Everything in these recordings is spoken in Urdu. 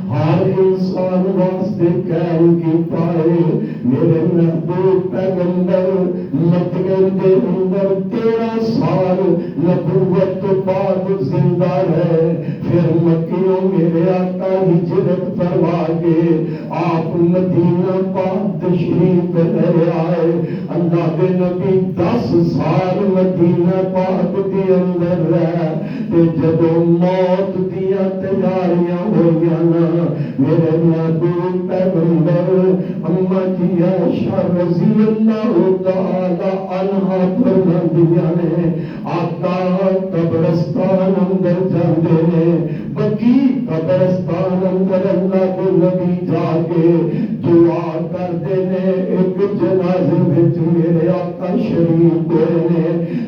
ہر انسان واسطے قائم کیتا ہے۔ میرے محبوب پیغمبر مدینہ دے اندر 13 سال نبوت تو بعد زندہ ہے۔ پھر مکیوں میرے آقا ہجرت فرما کے آپ مدینہ پاک تشریف لے آئے۔ اللہ دے نبی 10 سال مدینہ پاک دے اندر رہے تے جدوں موت دیا تیاریاں ہوئیاں نا، میرے محبوب پیغمبر اما جی عائشہ رضی اللہ تعالی عنہا فرماندیاں نے آقا قبرستان اندر جاندے نے، بقی قبرستان اندر اللہ کے نبی جا کے دعا کردے نے۔ ایک جنازے وچ میرے آقا شریف ہوئے نے،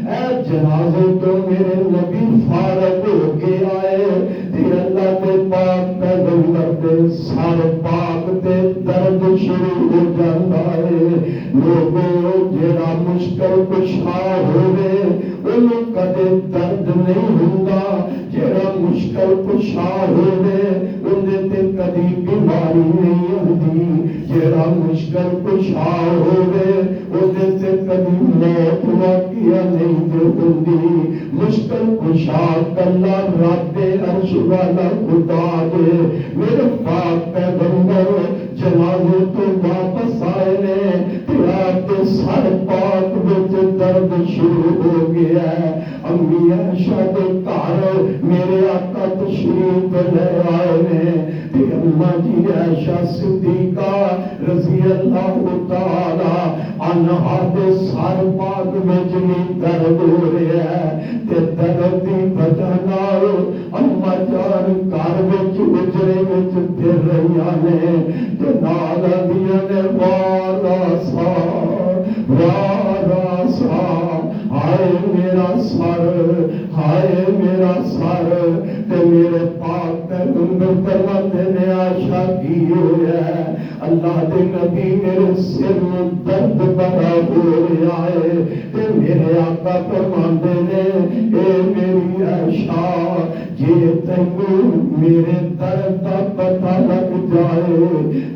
اے جنازے تو میرے نبی فارغ ہو کے آئے تے اللہ کے پاک پیغمبر دے سر پاک تے درد شروع ہو جاندا ہے۔ لوگوں جڑا مشکل کشا ہوئے انہوں کدے درد نہیں ہوندا، جڑا مشکل کشا ہوئے اندے تے کدی بیماری نہیں ہوندی، جڑا مشکل کشا ہوئے اندے تے کدی موت واقعہ نہیں ہوندی۔ مشکل کشا کلا رب عرش والا خدا دے۔ میرے پاک پیغمبر جنازے تو واپس آئے نے تے آپ کے سر پاک وچ درد شروع ہو گیا ہے۔ امی عائشہ دے گھر میرے آقا تشریف لے آئے نے تے اماں جی عائشہ صدیقہ رضی اللہ تعالی عنہا دے سر پاک وچ بھی درد ہو رہا ہے تے درد دی وجہ نال اماں جان گھر وچ اجرے وچ پھر رہیاں نے تے نال آندیاں نے واراسا واراسا، ہائے میرا سر، ہائے میرا سر۔ تے میرے پاک پیغمبر فرماندے نے عائشہ کی ہویا ہے؟ اللہ دے نبی میرے سر میں درد بڑا ہو رہا ہے تے میرے آقا فرماندے نے اے میری عائشہ جے تینوں میرے درد دا پتہ لگ جائے،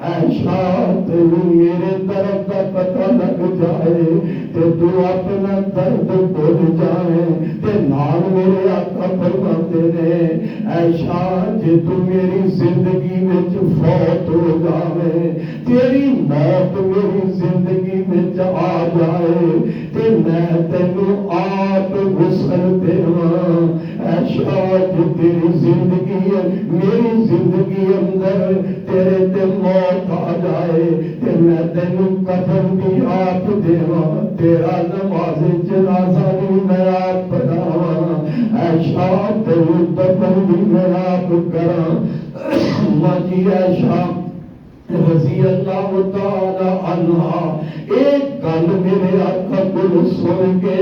عائشہ تینوں میرے درد دا پتہ لگ جائے تے تو اپنا درد بھول جائے تے نال میرے آقا فرماندے نے عائشہ جے تو میری زندگی وچ فوت ہو جاوے، تیری موت میری زندگی وچ آ جائے تے میں تینوں آپ غسل دیواں، عائشہ جے تیری زندگی میری زندگی اندر تیرے تے موت آ جائے تے میں تینوں کفن بھی آپ دیواں، تیرا نماز جنازہ بھی میں آپ پڑھاواں، عائشہ تینوں دفن بھی میں آپ کراں۔ ماں جی عائشہ رضی اللہ تعالی عنہا ایک گل میرے آقا کو سن کے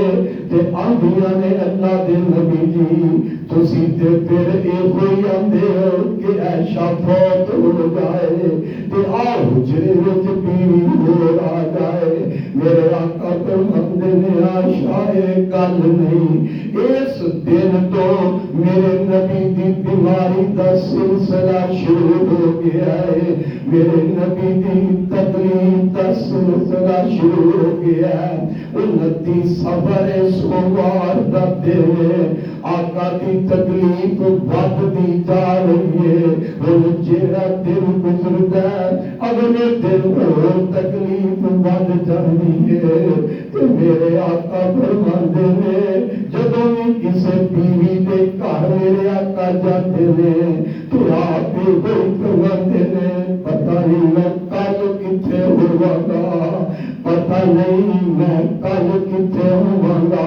تے آندیاں نے اللہ دے نبی جی تسی تے پھر اے ہوئی آندے ہو کہ عائشہ فوت ہو جائے تے آ حجرے وچ بیوی ہو آ جائے۔ میرے آقا فرماندے نے عائشہ اے گل نہیں، اس دن تو میرے نبی دی بیماری دا سلسلہ شروع ہو گیا ہے، میرے نبی دی تکلیف دا سلسلہ شروع ہو گیا ہے۔ 29 صفر سوموار دا دن آقا دی تکلیف ودتی جا رہی ہے، ہن جیڑا دن گزردا ہے اگلے دن اور تکلیف ود جاندی ہے تے میرے آقا فرماندے نے جدوں بھی کسے بیوی دے گھر میرے آقا جاندے نے تے آپ بھی فرماندے نے پتہ نہیں میں کل کتھے ہوواں گا، پتہ نہیں میں کل کتھے ہوواں گا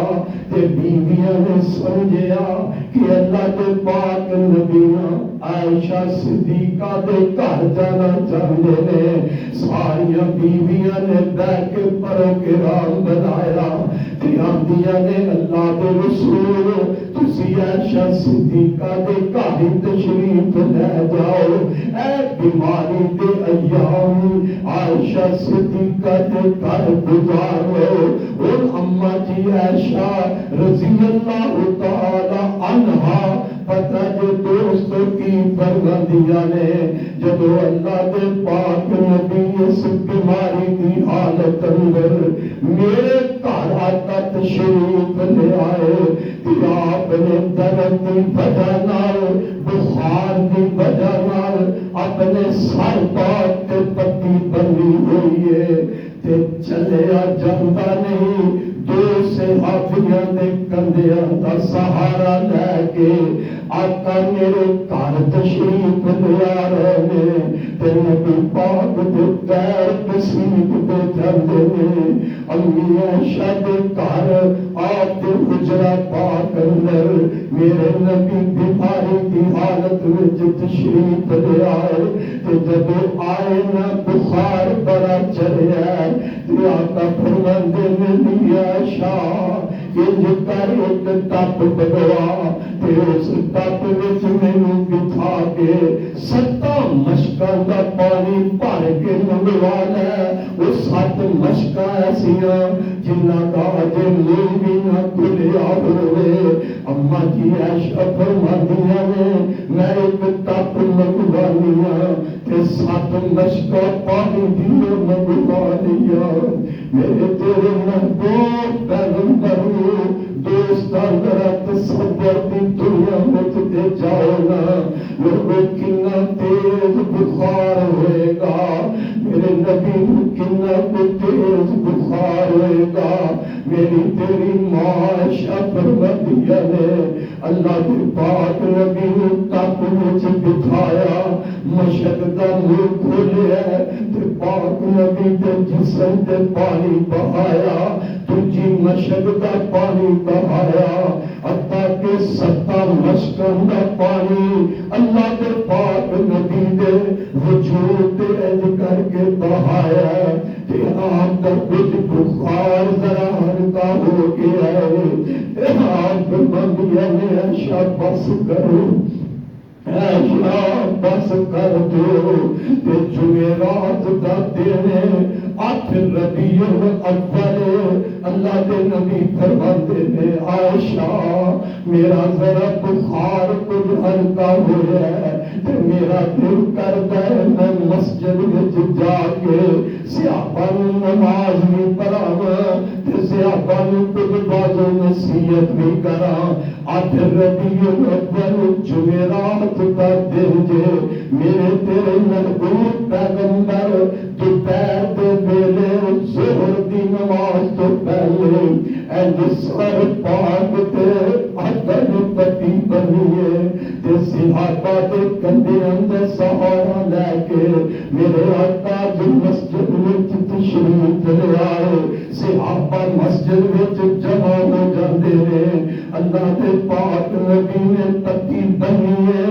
تے بیویاں نے سمجھیا کہ اللہ کے پاک نبی عائشہ صدیقہ دے گھر جانا چاہتے نے۔ ساریاں بیویاں نے بیٹھ کے پروگرام بنایا تے آندیاں نے اللہ کے رسول تسی عائشہ صدیقہ دے گھر تشریف لے جاؤ، اے بیماری دے ایام عائشہ صدیقہ دے گھر گزارو۔ اور اماں جی عائشہ رضی اللہ تعالی عنہا پتہ جو دوستوں کی بربادیاں نے جدو اللہ دے پاک نبی اس بیماری کی حالت اندر میرے گھر آقا تشریف لے آئے کہ آپ نے درد کی وجہ نال بخار کی وجہ نال اپنے سر پاک تے پٹی بنی ہوئی ہے تے چلیا جاندہ نہیں دو صحابیاں دے کندھیاں دا سہارا لے کے آقا میرے گھر تشریف لے آ رہے ہیں تے نبی پاک دے پیر کسیب دے جاندے نے امی عائشہ دے گھر آپ دے حجرہ پاک اندر میرے نبی بیماری کی حالت وچ تشریف لے آئے تے جب آئے نا بخار بڑا چڑھیا تے آقا فرماندے نے عائشہ انج کر ایک ٹپ بگوا تے اس ٹپ وچ مینوں بٹھا کے 7 مشکاں دا پانی بھر کے منگوا لے وہ 7 مشکاں ایسیاں جنہاں دا اجے منہ بھی نہ کھلیا ہوئے اما جی عائشہ فرماندیاں نے میں ایک ٹپ منگوانی ہاں تے 7 مشکاں پانی دی منگوا لیا میرے تیرے محبوب پیغمبر دوستان ذرا تصور دی دنیا میں تے جاؤ نا لوگوں کنا تیز بخار ہوئے گا میرے نبی کنا تیز بخار ہوئے گا میری تیری ماں عائشہ فرماندیاں نے اللہ کے پاک نبی نے تپ وچ بٹھایا مشک دا منہ کھولیا تے پاک نبی دے جسم تے پانی بہایا تجھی مشک دا پانی بہایا حتیٰ کہ 7 مشکاں دا پانی اللہ دے پاک نبی دے وجود تے اج کر کے بہایا کہ آپ دا کچھ بخار ذرا ہلکا ہو گیا ہے آپ بندیاں نے عائشہ بس کرو عائشہ بس کر دو کہ جمعرات دا دن 8 ربیع الاول اللہ کے نبی فرماندے نے عائشہ میرا ذرا بخار کچھ ہلکا ہوا ہے تے میرا دل کردا ہے میں مسجد وچ جا کے صحابہ نوں نماز بھی پڑھاواں تے صحابہ نوں کچھ باز نصیحت بھی کراں 8 ربیع الاول جمعرات کا دن جے میرے تیرے محبوب پیغمبر دوپہر دے ویلے ظہر دی نماز تو پہلے اینڈ سر پاک تے اگر پٹی بنیے تے صحابہ دے کندھیاں دے سہارا لے کے میرے آقا جو مسجد وچ تشریف لے آئے صحابہ مسجد وچ جمع ہو جاندے نے اللہ دے پاک نبی نے پٹی بنیے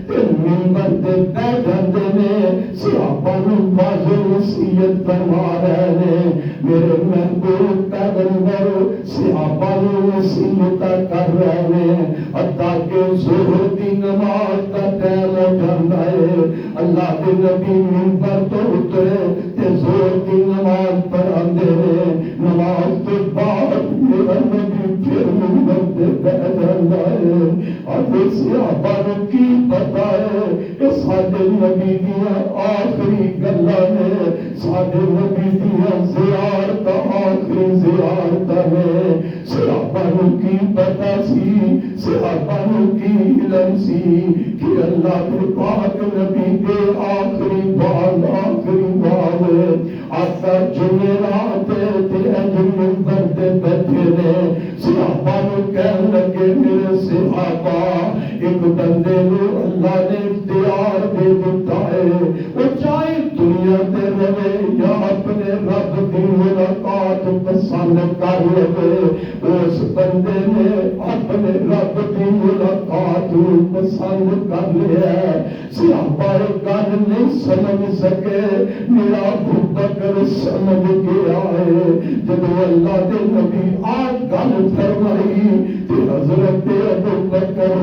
تے منبر تے بیٹھ جاندے نے صحابہ نوں واضح نصیحت فرما رہے نے میرے محبوب پیغمبر صحابہ نوں نصیحت کر رہے ہیں حتیٰ کہ ظہر دی نماز کا ٹائم ہو جاتا ہے اللہ کے نبی منبر تو اترے تے ظہر دی نماز پڑھاندے نے نماز کے بعد میرا نبی پھر منبر تے بیٹھ جاتا ہے اور صحابہ نوں کی پتہ ہے کہ ساڈے نبی دیاں آخری گلاں نے ساڈے نبی دیاں زیارت آخری زیارت ہے صحابہ نوں کی پتہ سی صحابہ نوں کی علم سی کہ اللہ کے پاک نبی کے آخری بال آقا جمعرات تے اج منبر تے بیٹھے نے صحابہ نوں کہن لگے میرے صحابہ ایک بندے نوں اللہ نے اختیار دے دیتا ہے وہ چاہے دنیا تے رہے یا اپنے رب کی ملاقات پسند کر لے اس بندے نے اپنے رب کی ملاقات پسند کر لیا صحابہ گل نہیں سمجھ سکے میرا ابو بکر سمجھ گیا ہے جب اللہ دے نبی آج گل فرمائی تے حضرت ابو بکر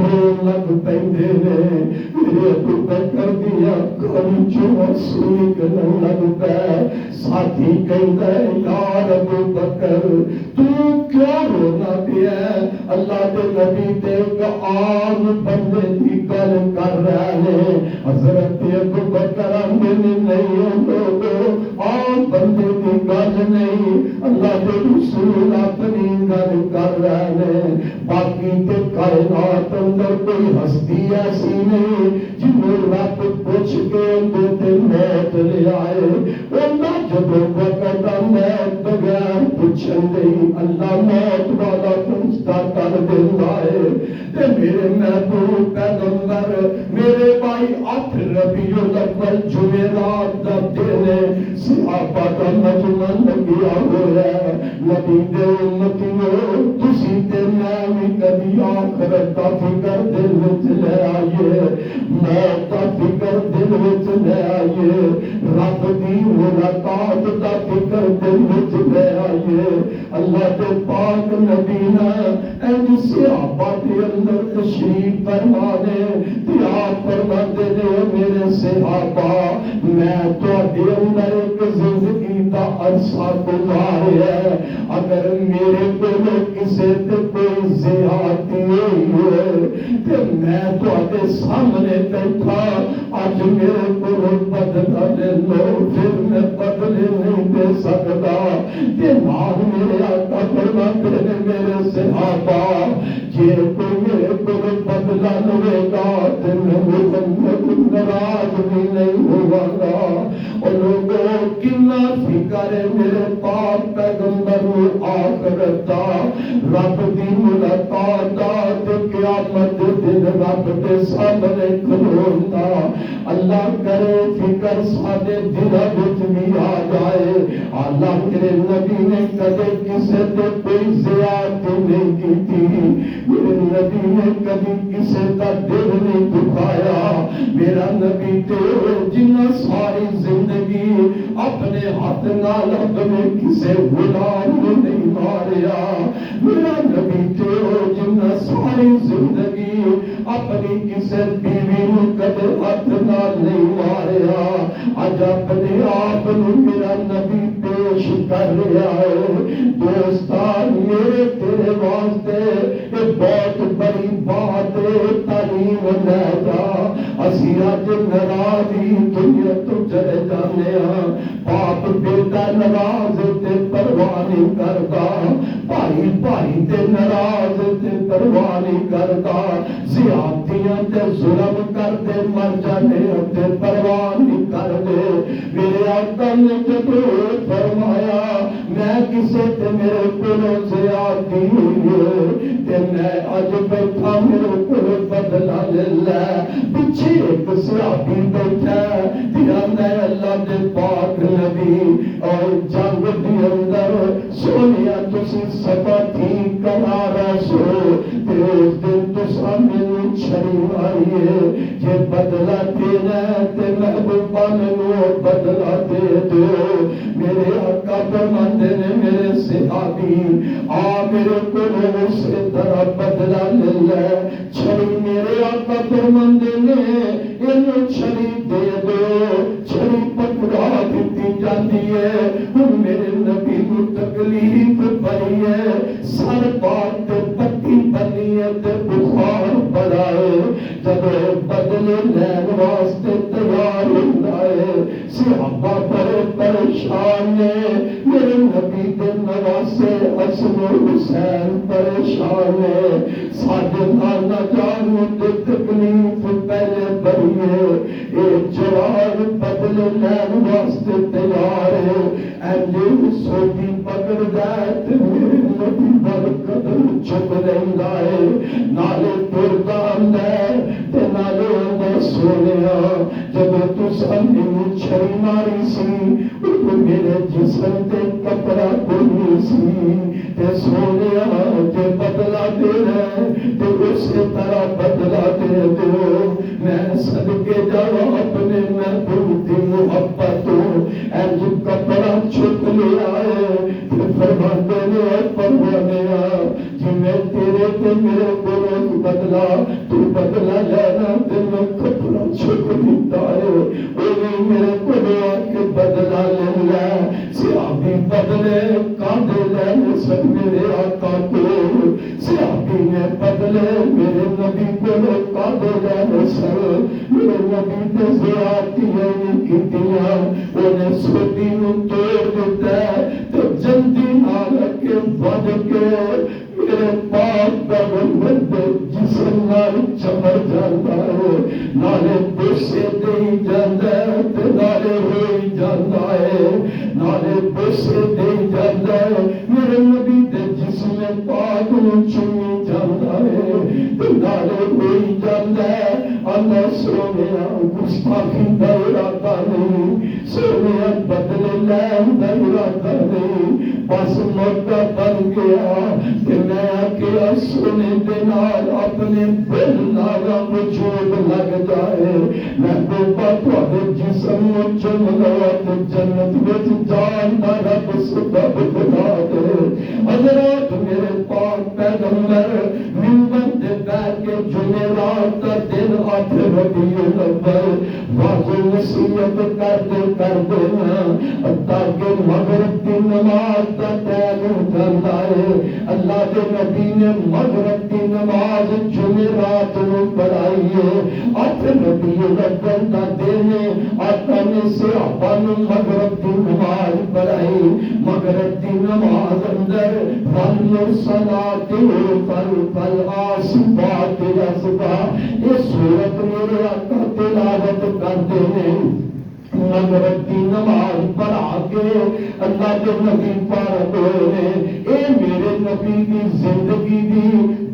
لگ پیندے نے میرے ابو بکر دی اکھاں وچوں آنسو نکلن لگ پے ساتھی کہندا یار ابو بکر تو کیوں رونا پیا اللہ دے نبی تے عام بندے دی گل کر رہے ہیں حضرت ابو بکر آندے نہیں لوگو عام بندے دی گل نہیں اللہ دے رسول اپنی گل کر رہے ہیں باقی تے کائنات اندر کوئی ہستی ایسی نہیں جنہوں رب پوچھ کے اندر تے موت لے آئے انہاں جدو وقت موت بغیر پوچھن دے اللہ موت والا پوچھتا کر دیندا ہے تے میرے محبوب پیغمبر میرے بھائی 8 ربیع الاول جمعرات دا دن صحابہ دا مجمع لگیا ہوا ہے نبی دے امتیوں تسی تے میں بھی کبھی آخرت دا فکر دل وچ لے آئیے موت دا فکر دل وچ لے آئیے رب دی ملاقات دا فکر دل وچ لے آئیے اللہ دے پاک نبی نے ان صحابہ دے اندر تشریف فرمانے تے آپ فرماتے نے میرے صحابہ میں تواڈے اندر ایک زندگی دا عرصہ گزاریا ہے اگر میرے کو کسی تے کوئی زیادتی ہوئی ہے تے میں تواڈے سامنے بیٹھا اج میرے کو بدلا لے لو پھر میں بدلے نہیں دے سکتا تے نال میرے آقا فرماتے نے میرے صحابہ جے کوئی میرے کو بدلا لے گا تے میں محمد ناراض بھی نہیں ہوگا اور لوگوں کنا فکر ہے میرے پاک پیغمبر آخرت دا رب دی ملاقات دا تے قیامت دے دن رب دے سامنے کھلون دا اللہ کرے فکر ساڈے دلاں وچ بھی آ جائے اللہ میرے نبی نے کدے کسے تے کوئی زیادتی نہیں کیتی میرے نبی نے کبھی کسے دا دل نہیں دکھایا میرا نبی تے جنہ ساری زندگی اپنے ہاتھ نال اپنے کسے غلام کو نہیں ماریا میرا نبی تے جنہ ساری زندگی اپنی کسے بیوی کو کدے ہاتھ نال نہیں ماریا اج اپنے آپ میرا نبی پیش کر رہا ہے دوستان میرے تیرے واسطے یہ بہت بڑی بات ہے تعلیم لے جا اسی اج ناراضی دنیا تو چلے جانے ہاں باپ بیٹا ناراض تے پرواہ نہیں کرتا بھائی بھائی تے ناراض تے پرواہ نہیں کرتا زیادتیاں تے ظلم کرتے مر جانے تے پرواہ نہیں کرتے میرے آقا نے جب فرمایا میں کسے تے میرے کو زیادتی ہوئی ہے تے میں اج بیٹھا میرے کو بدلا لے لے پیچھے ایک صحابی بیٹھا تیرا اللہ دے پاک نبی اور جنگ دی اندر سونیا تسی سبا ٹھیک کرا رہے سو تے اس دن تسا مینوں چھڑی ماری ہے جے بدلا دینا تے محبوبہ مینوں بدلا دے دو میرے آقا فرماندے نے میرے صحابی آ میرے کو اسی طرح بدلا لے لے چھڑی میرے آقا فرماندے نے انہوں چھڑی دے دو چھڑی پکڑا دیتی جاتی ہے ہن میرے نبی کو تکلیف پئی ہے سر بات پٹی بنی ہے تے بخار پڑا ہے جب بدلے لین واسطے تیار ہوندا ہے صحابہ بڑے پریشان ہیں میرے نبی کے نواسے حسن و حسین پریشان ہیں ساڈے نانا جان تے تکلیف پہلے بڑی ہے ایک جواب بدلے لین واسطے تیار ہے اینجے سوٹی پکڑ جائے تے میرے نبی بل قدم چک لیندا ہے نالے ٹردا ہے تے نالے اندر سونیا جب تساں مینوں چھری ماری سی تو میرے جسم تے کپڑا کوئی سی تے سونیا تے بدلا دے رہے تے اسی طرح بدلا دے دو میں صدقے جاواں اپنے محبوب دی محبت انج کپڑا چک لیا ہے تے فرماندے نے فرمایا جی میں تیرے تے سن میرے آقا کو صحابی نے بدلے میرے نبی کو روکا دے جانے سر میرے نبی تے زیادتیاں نہیں کیتیاں انہیں سوٹی نو توڑ دیتا ہے تو جلدی نہ رکھے بڑھ کے میرے پاک پیغمبر دے جسم نال چمر جاندا ہے نالے بوسے دے جاندا ہے تے نالے ہوئی جاندا ہے نالے بوسے دے جاندا ہے میرے نبی دے جسم پاک نو چومی جاندا ہے تے نالے ہوئی جاندا ہے اللہ سونیا گستاخی دا ارادہ نہیں سونیا بدلے لین دا ارادہ نہیں بس موقع بن گیا کہ میں آکیا سونے دے نال اپنے دل نال وجود لگ جائے میں بوبا تواڈے جسم نو چم لوا تے جنت وچ جان دا رب سبب بنا دے حضرات میرے پاک پیغمبر منبر تے بیٹھ کے جمعرات دا دن 8 ربیع الاول واضح نصیحت کر دے تاکہ مغرب کی نماز کا ٹائم ہو جاتا ہے اللہ کے نبی نے مغرب کی نماز جمعرات میں پڑھائی ہے 8 ربیع الاول کا دن آقا نے صحابہ نے مغرب کی نماز پڑھائی مغرب کی نماز اندر والمرسلات فالعاصفات عصفا یہ سورت میرے آقا تلاوت کرتے ہیں مغرب کی نماز پڑھا کے اللہ کے نبی پاک ہوئے اے میرے نبی کی زندگی دی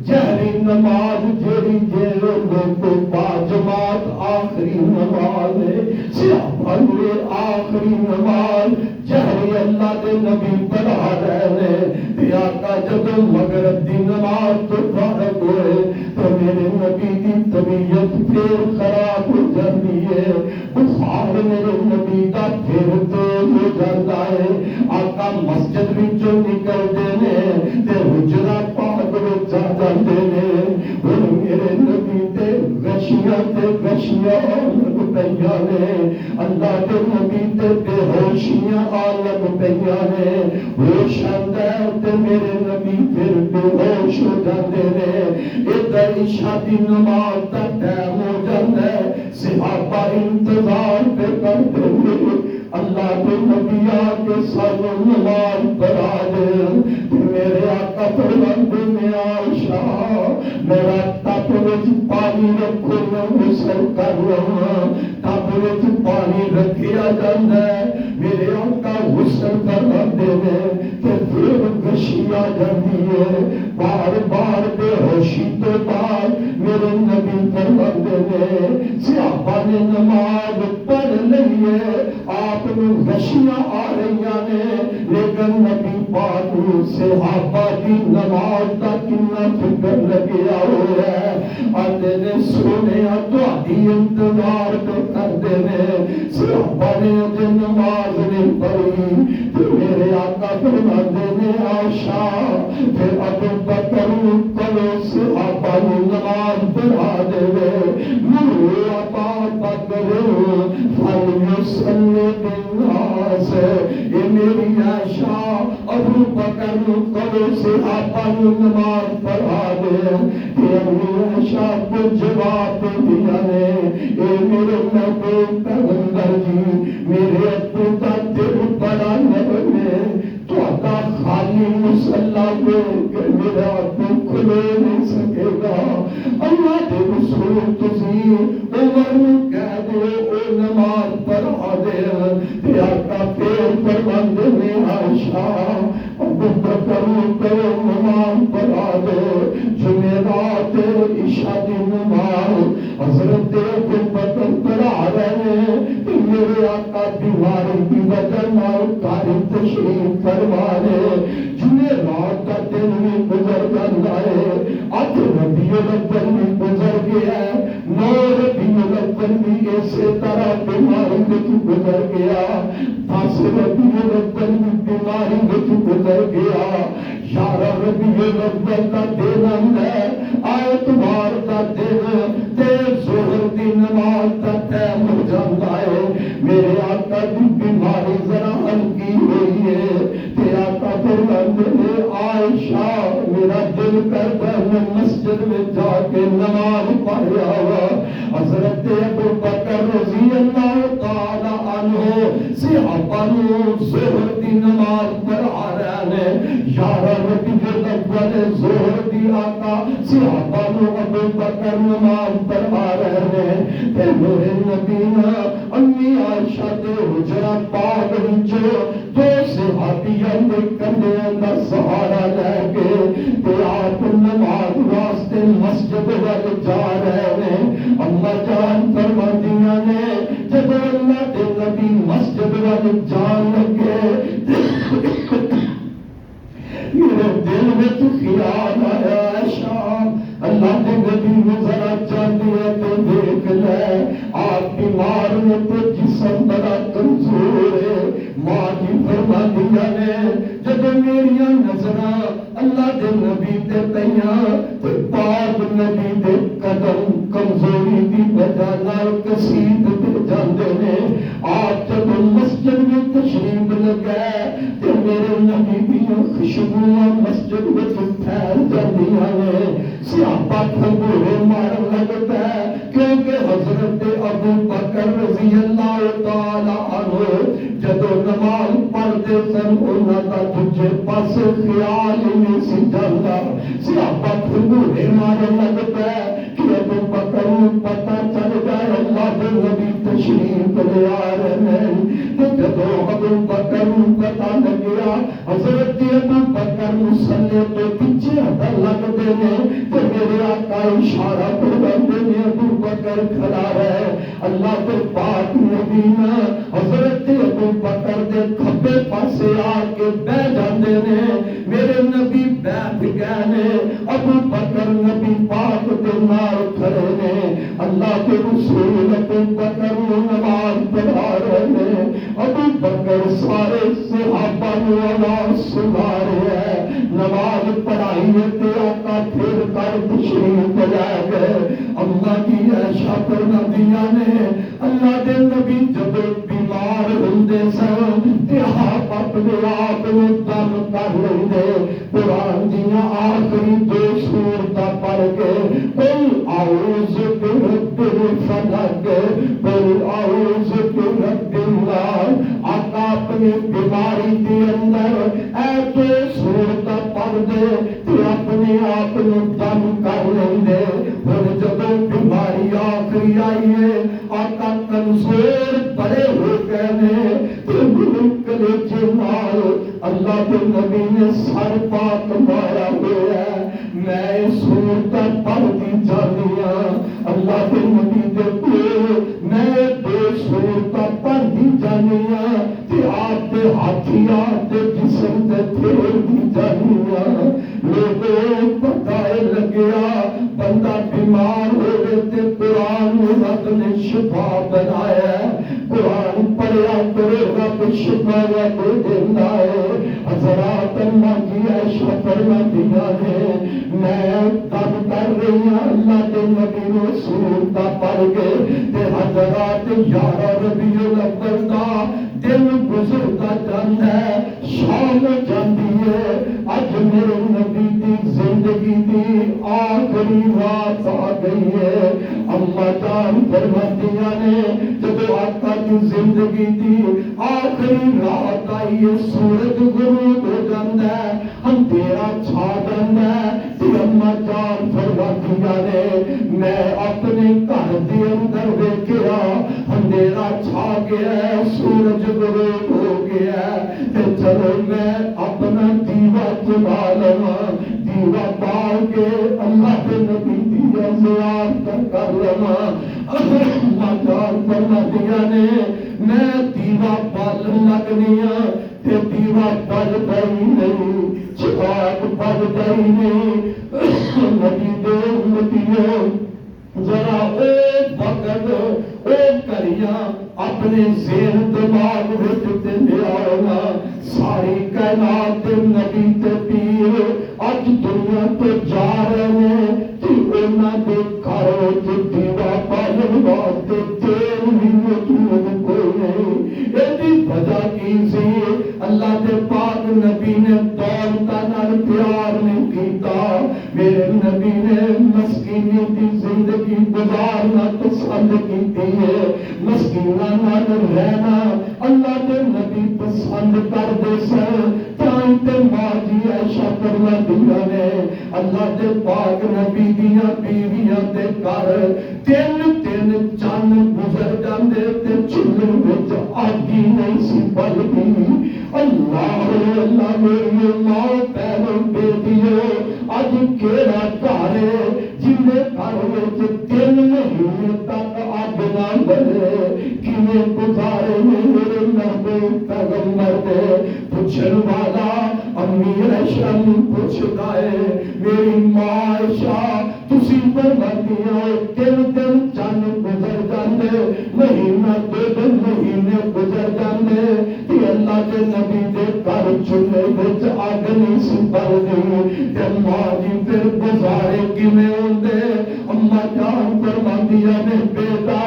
جہری نماز جیڑی لوگوں کو باجماعت آخری نماز ہے صحابہ نے آخری نماز جہری اللہ کے نبی پڑھا رہے ہیں آقا جب مغرب دی نماز تو فارغ ہوئے تو میرے نبی کی طبیعت پھر خراب ہو جاتی ہے بخار میرے نبی کا پھر تیز ہو جاتا ہے آقا مسجد وچوں نکلتے ہیں تے حجرہ پاک وچ جا جاندے نے ہن میرے نبی تے غشیاں لگ پئیاں نے اللہ کے نبی تے بے ہوشیاں لگ پئیاں نے ہوش آندا ہے تے میرے نبی پھر بے ہوش ہو جاندے نے ادھر عشاء دی نماز دا ٹائم ہو جاندا ہے صحابہ انتظار پہ کرتے ہیں اللہ کے نبی آکے سانو نماز پڑھا دے میرے آقا فرماندے نے عائشہ میرا ٹپ وچ پانی رکھو میں غسل کر لواں ٹپ وچ پانی رکھیا جاندا ہے میرے آقا غسل کرواندے نے تے پھر غشی آ جاندی ہے بار بار بے ہوشی تو بعد میرے نبی فرماندے نے صحابہ نے نماز پڑھ لئی ہے آپ نے غشیاں آ رہی نے لیکن نبی پاک صحابہ کی نماز کا کتنا فکر لگیا ہوا ہے آتے نے سونے تہاڈی انتظار تو کردے نے صحابہ نے اجے نماز نہیں پڑھی تو میرے آقا فرماندے نے عائشہ پھر ابو بکر کو صحابہ نے نماز پڑھا دے نور ابا بکر فلیصلی بالناس یہ میری عائشہ ابو بکر کو صحابہ نے نماز پڑھا دے کہ میری عائشہ کو جواب دیا نے اے میرے محبوب پیغمبر جی میرے ابو کا دل بڑا نرم ہے تو آقا خالی مصلی کو میرا ابو کھلے نہیں سکے گا اللہ کے رسول تسی عمر کہہ دو او نماز پڑھا دے تے آقا پھر فرماندے نے عائشہ ابو بکر کو نماز پڑھا دے جمعرات عشاء کی نماز حضرت ابو بکر پڑھا رہے ہیں میرے آقا بیماری کی وجہ نال قاری تشریف فرما رہے جمعرات کا دن بھی گزر جاتا ہے 8 ربیع الاول بھی گزر گیا ہے 9 ربیع الاول بھی اسی طرح بیماری وچ گزر گیا 10 ربیع الاول بھی بیماری وچ گزر گیا 11 ربیع الاول کا دن ہے اتوار کا دن تے ظہر دی نماز کا ٹائم ہو جاتا ہے میرے آقا کی بیماری ذرا ہلکی ہوئی ہے تے آقا فرماندے نے شاہ میرا دل کرتا ہے میں مسجد میں جا کے نماز پڑھا ہوا. حضرت ابو بکر رضی اللہ تعالی عنہ صحابہ نوں ظہر دی نماز پڑھا رہے ہیں. 11 ربیع الاول ظہر دی آقا صحابہ نوں ابو بکر نماز پڑھا رہے ہیں. تے میرے نبی نا امی عائشہ دے حجرہ پاک وچ دو صحابیاں دے کندھیاں دا سہارا لے کے تے آپ نماز واسطے مسجد ول جا رہے ہیں. اللہ جان فرماندیاں نے جب اللہ دے نبی مسجد ول جان لگے میرے دل میں خیال آیا شام اللہ کے نبی نے ذرا چاہتی ہے تو دیکھ لے آپ بیمار میں تو جسم بڑا کمزور ہے. ماں کی فرما دیا نے جب میری نظراں اللہ کے نبی تے پیاں تو پاک نبی دے قدم کمزوری دی وجہ نال کسید تے جاندے نے. آپ جب مسجد میں تشریف لگائے تے میرے نبی دی خوشبو مسجد میں پھیل جاندیاں نے. صحابہ کھنگورے مارن لگتا ہے کیونکہ حضرت ابو بکر رضی اللہ تعالی عنہ جب نماز پڑھتے سن انہاں دا دوجے پاسے خیال ہی نہیں سی جاندا. صحابہ کھنگورے مارن لگتا ہے کہ ابو بکر پتہ چل گیا اللہ کے نبی تشریف لے آ رہے ہیں. جب ابو بکر پتہ لگیا حضرت ابو بکر مسلے تو پیچھے ہٹن لگتے ہیں تو میرے آقا اشارہ فرماتے ہیں ابو بکر کھڑا ہے. اللہ کے پاک نبی نا حضرت ابو بکر دے کھبے پاسے آ کے بیٹھ جاندے نے. میرے نبی بیٹھ گئے نے. ابو بکر نبی پاک دے نال کھڑے نے. اللہ کے رسول ابو بکر نماز پڑھا رہے ہیں. ابو بکر سارے صحابہ کو آواز سنا رہے ہیں. نماز پڑھائی تے آقا پھر کر تشریف لے گئے. اللہ کی عائشہ فرماندیاں نے اللہ دے نبی جب بیمار ہوندے سن تے آپ اپنے آپ کو دم کر لیندے. قرآن دیاں آخری 2 سورتاں پڑھ کے قل اعوذ برب الفلق قل اعوذ برب الناس. آقا اپنی بیماری کے اندر اے 2 سورتاں پڑھ دے تے اپنے آپ کو دم کر لیندے. اور جب بیماری آخری آئی ہے آقا کمزور بڑے ہو گئے نے تے کلیجے نال اللہ کے نبی نے سر پاک مارا ہوا ہے. میں سورتاں پڑھتی جانی ہاں اللہ کے نبی دے پیو میں 2 سورتاں پڑھتی جانی ہاں تے آپ دے ہاتھیات دے جسم تے پھیرتی جانی ہاں. لوگوں پتہ لگیا بندہ بیمار ہوئے تے قرآن رب نے شفا بنایا ہے. قرآن پڑھیا کرے رب شفا دے دینا ہے. حضرات اللہ کی عائشہ فرماندیاں نے میں دم کر رہی ہوں اللہ کے نبی نے سورتاں پڑھ کے تے حضرات 11 ربیع الاول دا دن گزرتا جاتا ہے. شام جاندی ہے. اج میرے نبی دی زندگی دی آخری رات آ گئی ہے. اللہ جان فرماندیاں نے جب آقا کی زندگی دی آخری رات آئی ہے سورج غروب ہو جاتا ہے اندھیرا چھا جاتا ہے. اما جان فرماندیاں نے میں اپنے گھر دے اندر ویکھیا اندھیرا چھا گیا ہے سورج غروب ہو گیا ہے تے چلو میں اپنا دیوا جلا لواں. دیوا بال کے اللہ کے نبی دی زیارت کر لواں. اما جان فرماندیاں نے میں دیوا بالن لگنی ہاں تے دیوا بجدا ہی نہیں چراغ بجدا ہی نہیں. نبی دے امتیوں ذرا او وقت او کریاں اپنے ذہن دماغ وچ تے لیاؤ. ساری کائنات دے نبی تے پیر اج دنیا تو جا رہے ہیں تے انہاں دے گھر وچ دیوا بالن واسطے تیل بھی موجود کوئی نہیں. ایدی وجہ کی سی اللہ دے پاک نبی نے دولت نال پیار میٹھی زندگی گزارنا پسند کیتی ہے، مسکیناں نال رہنا اللہ دے نبی پسند کردے سن۔ تائیں تے ماں جی عائشہ فرماندیاں نے اللہ دے پاک نبی دیاں بیویاں دے گھر تین تین چن گزر جاندے تے چولھے وچ اگ ہی نہیں سی بلدی۔ اللہ اللہ میری ماں بہنوں بیٹیو، اج کیڑا گھر ہے جن دے گھر وچ 3 مہینے تک اگ نہ بلے؟ کیویں گزارے میرے محبوب پیغمبر دے؟ پوچھن والا امی عائشہ نوں پوچھدا ہے میری ماں عائشہ تسی فرماندیاں 3 چن گزر جاندے، مہینہ 2 مہینے گزر جاندے تے اللہ دے نبی دے گھر چولھے وچ اگ نہیں سی بلدی، تے ماں جی پھر گزارے کیویں ہوندے؟ اما جان فرماندیاں نے بیٹا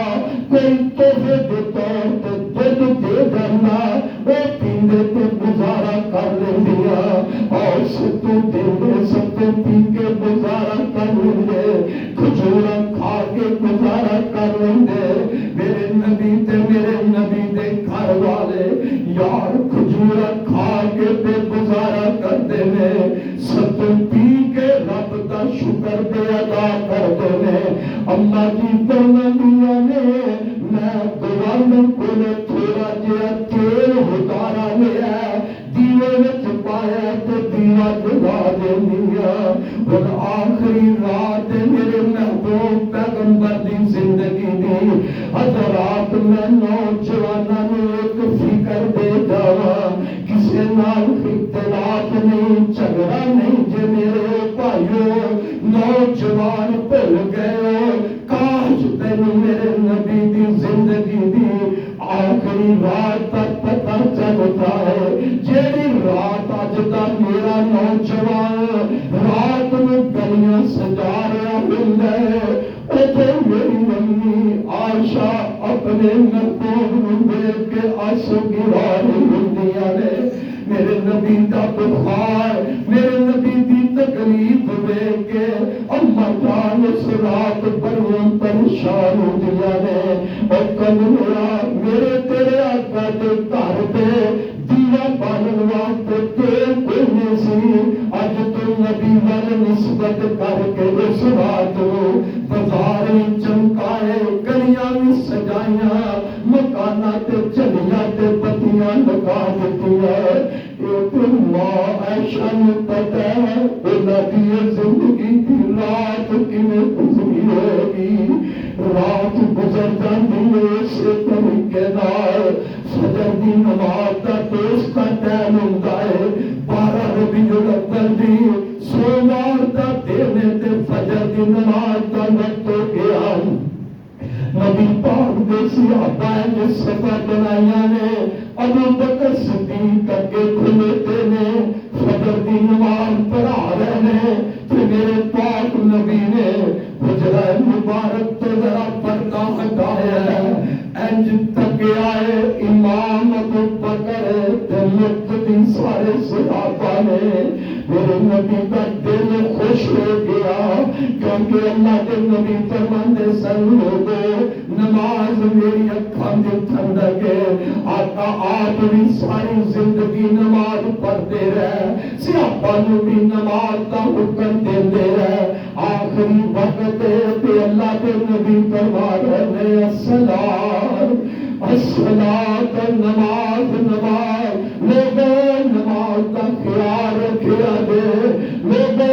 کوئی تحفے دے طور تے دودھ دے جانا، وہ پیندے تے گزارا کر لیندیاں، اور ستو دیندے ستو پی کے گزارا کر لیندے، کھجوراں کھا کے گزارا کر لیندے۔ میرے نبی تے میرے نبی دے گھر والے یار کھجوراں کھا کے تے گزارا کردے نے، ستو پی کے رب دا شکر دے ادا کردے نے۔ اما جی فرماندیاں نے میں گوالن کولے تھوڑا جہا تیل ہتارا لیا دیوے وچ پایا تے دیوا جلا دیندیاں۔ ہن آخری رات میرے محبوب پیغمبر دی زندگی دی حضرات میں نوجواناں نوں ایک فکر دے جاواں، کسے نال اختلاف نہیں جھگڑا نہیں جے میرے بھائیو نوجوان بھول گئے ہو، کاش تینوں میرے نبی دی زندگی دی آخری رات تک پتہ چلتا ہے۔ جیڑی رات اج دا میرا نوجوان رات میں گلیاں سجا رہا ہوندا ہے، اوتھے میری امی عائشہ اپنے محبوب نوں دیکھ کے آنسو گرا رہی ہوندیاں نے۔ میرے نبی دا بخار، میرے نبی دی تکلیف دیکھ کے اما جان اس رات بڑیاں پریشان ہوندیاں نے۔ اور کمرا میرے تیرے آقا دے گھر تے دیوا بالن واسطے تیل کوئی نہیں سی، اج تو نبی وال نسبت کر کے اس رات نوں بازار چمکائے، گلیاں بھی سجائیاں، مکاناں تے چلیاں تے بتیاں لگا دتیاں۔ ایک ماں عائشہ نوں پتہ ہے انہاں دی زندگی دی رات کیویں گزری ہوئے گی۔ رات گزر جاندی ہے اسی طریقے نال فجر دی نماز دا دوست کا ٹائم ہوندا ہے، 12 ربیع الاول دی سوموار دا دن تے فجر دی نماز دا وقت ہو گیا۔ نبی پاک دے صحابہ نے صفا بنائیاں نے، ابو بکر صدیق اگے کھلوتے نے، فجر دی نماز پڑھا رہے نے، تے میرے پاک نبی نے حجرہ مبارک تو ذرا پردہ ہٹایا ہے، انج تک آئے امام ابو بکر تے مقتدی سارے صحابہ نے۔ میرے نبی کا دل خوش ہو گیا، کیونکہ اللہ کے نبی فرماندے سن لوگو نماز میری اکھاں دی ٹھنڈک ہے۔ آقا آپ بھی ساری زندگی نماز پڑھتے رہے، صحابہ نوں بھی نماز دا حکم دیندے رہے، آخری وقت تے اللہ کے نبی فرما رہے ہیں الصلاۃ الصلاۃ، نماز نماز، لوگوں نماز کا خیال رکھیا دے، لوگوں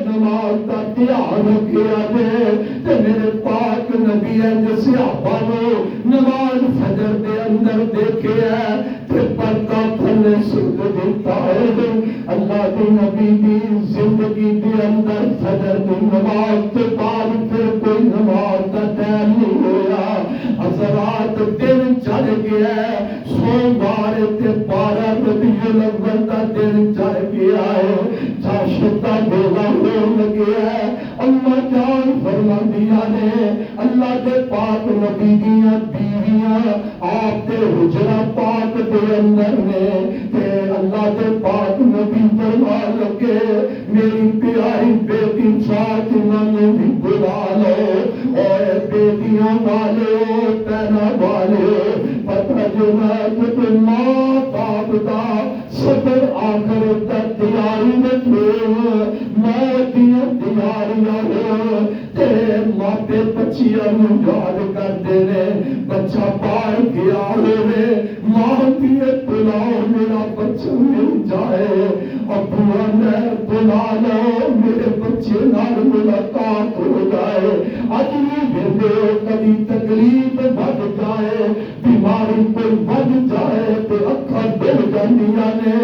نماز کا خیال رکھیا دے۔ تے میرے پاک نبی ہے جو صحابہ نو نماز فجر دے اندر دیکھے ہے تے پردہ تھلے سٹ دیتا ہے۔ اللہ کے نبی دی زندگی دے اندر فجر دی نماز کے بعد پھر کوئی نماز کا ٹائم نہیں ہویا۔ حضرات دن چڑھ گیا ہے، سوموار تے 12 ربیع الاول کا دن چڑھ گیا ہے، چاشت کا بیلا ہون لگیا ہے۔ اما جان فرماندیاں نے اللہ کے پاک نبی دیاں بیویاں آپ دے حجرہ پاک دے اندر نے، تے اللہ کے پاک نبی فرما لگے میری پیاری بیٹی فاطمہ نوں بھی بلا والے پیرا والے پتہ جو ہے کہ ماں باپ کا صبر آخر تک تیاری میں موت دیا تیاریاں ہو تے ماپے بچیاں نو یاد کرتے نے بچہ باہر گیا ہوئے ماں دیے بلاؤ میرا بچہ مل جائے ابو نے بلا لو میرے بچے نال ملاقات ہو جائے اج بھی دے کبھی تکلیف بڑھ جائے بیماری کوئی بڑھ جائے تو اکھاں دل جاندیاں نے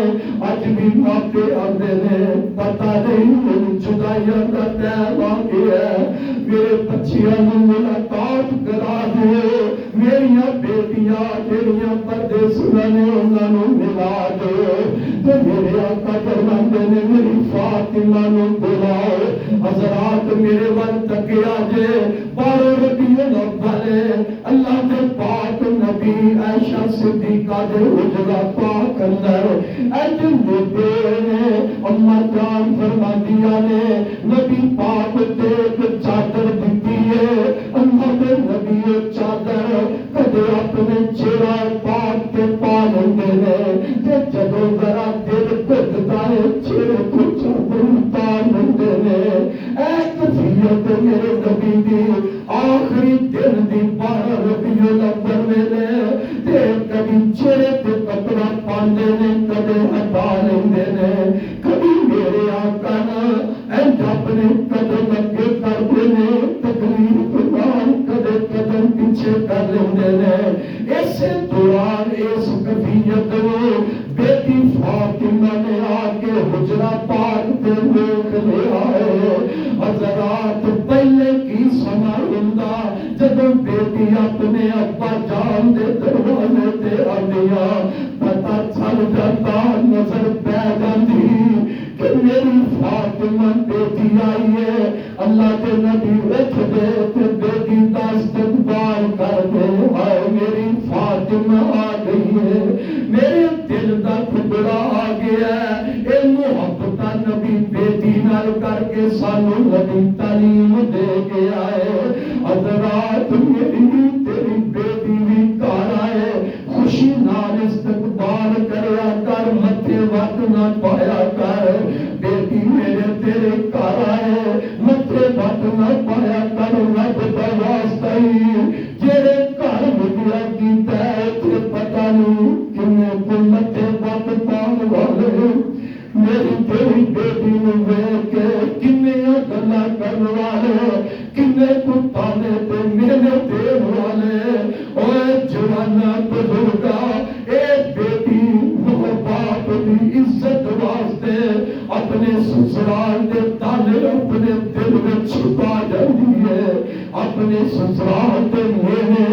اج بھی ماپے آندے نے پتہ نہیں جدائیاں کا ٹائم آ گیا ہے میرے بچیاں نو ملاقات کرا دو میریاں بیٹیاں جڑیاں پردیسیاں نے انہاں نو ملا دو تے میرے آقا فرماندے نے میری فاطمہ نو بلاؤ حضرات میرے ول تکیا جے بارہ ربیع الاول اللہ دے پاک نبی عائشہ صدیقہ دے حجرہ پاک اندر اج نبی نے اماں جان فرماندیاں نے نبی پاک تے ایک چادر دتی ہے اماں دے نبی چادر کدے اپنے چہرہ پاک تے پا لیندے نے تے جدوں ذرا دل گھٹدا ہے چہرے تو چادر اتار لیندے نے اے کفیت میرے نبی دی آخری دن دی 12 ربیع الاول ویلے تے کبھی چہرے تے کپڑا پاندے نے کدے ہٹا لیندے نے کبھی میرے آقا اینج اپنے قدم اگے کردے نے تکلیف نال کدے قدم پیچھے کر لیندے نے اسی دوران اس کفیت بیٹی فاطمہ نے آ کے حجرہ پاک تے دیکھ لیا ہے حضرات پہلے کی سما ہوندا جدوں بیٹی اپنے ابا جان دے دروازے تے آندیاں پتہ چل جاتا نظر پہ جاندی کہ میری فاطمہ بیٹی آئی ہے اللہ کے نبی اٹھ دے تے بیٹی دا استقبال کر دے ہائے میری فاطمہ آ گئی ہے میرے دل دا ٹکڑا آ گیا ہے اے محبت نبی بیٹی نال کر کے سانو نبی تعلیم دے کے آئے حضرات میری تیری بیٹی بھی گھر آئے خوشی نال استقبال کریا کر متھے وقت نہ پایا کر بیٹی میرے تیرے گھر آئے متھے وقت نہ پایا کر رب دا واسطہ جڑے گھر مٹیا کیتا ہے تے پتہ نہیں کنے کو متھے وقت پان والے میری تیری بیٹی نو ویکھ کے کنیاں گلاں کرن والے کنے کو تانے تے میرے دین والے اوے جوانا بزرگا اے بیٹی ماں باپ دی عزت واسطے اپنے سسرال دے تانے اپنے دل وچ چھپا جاندی ہے اپنے سسرال دے مینے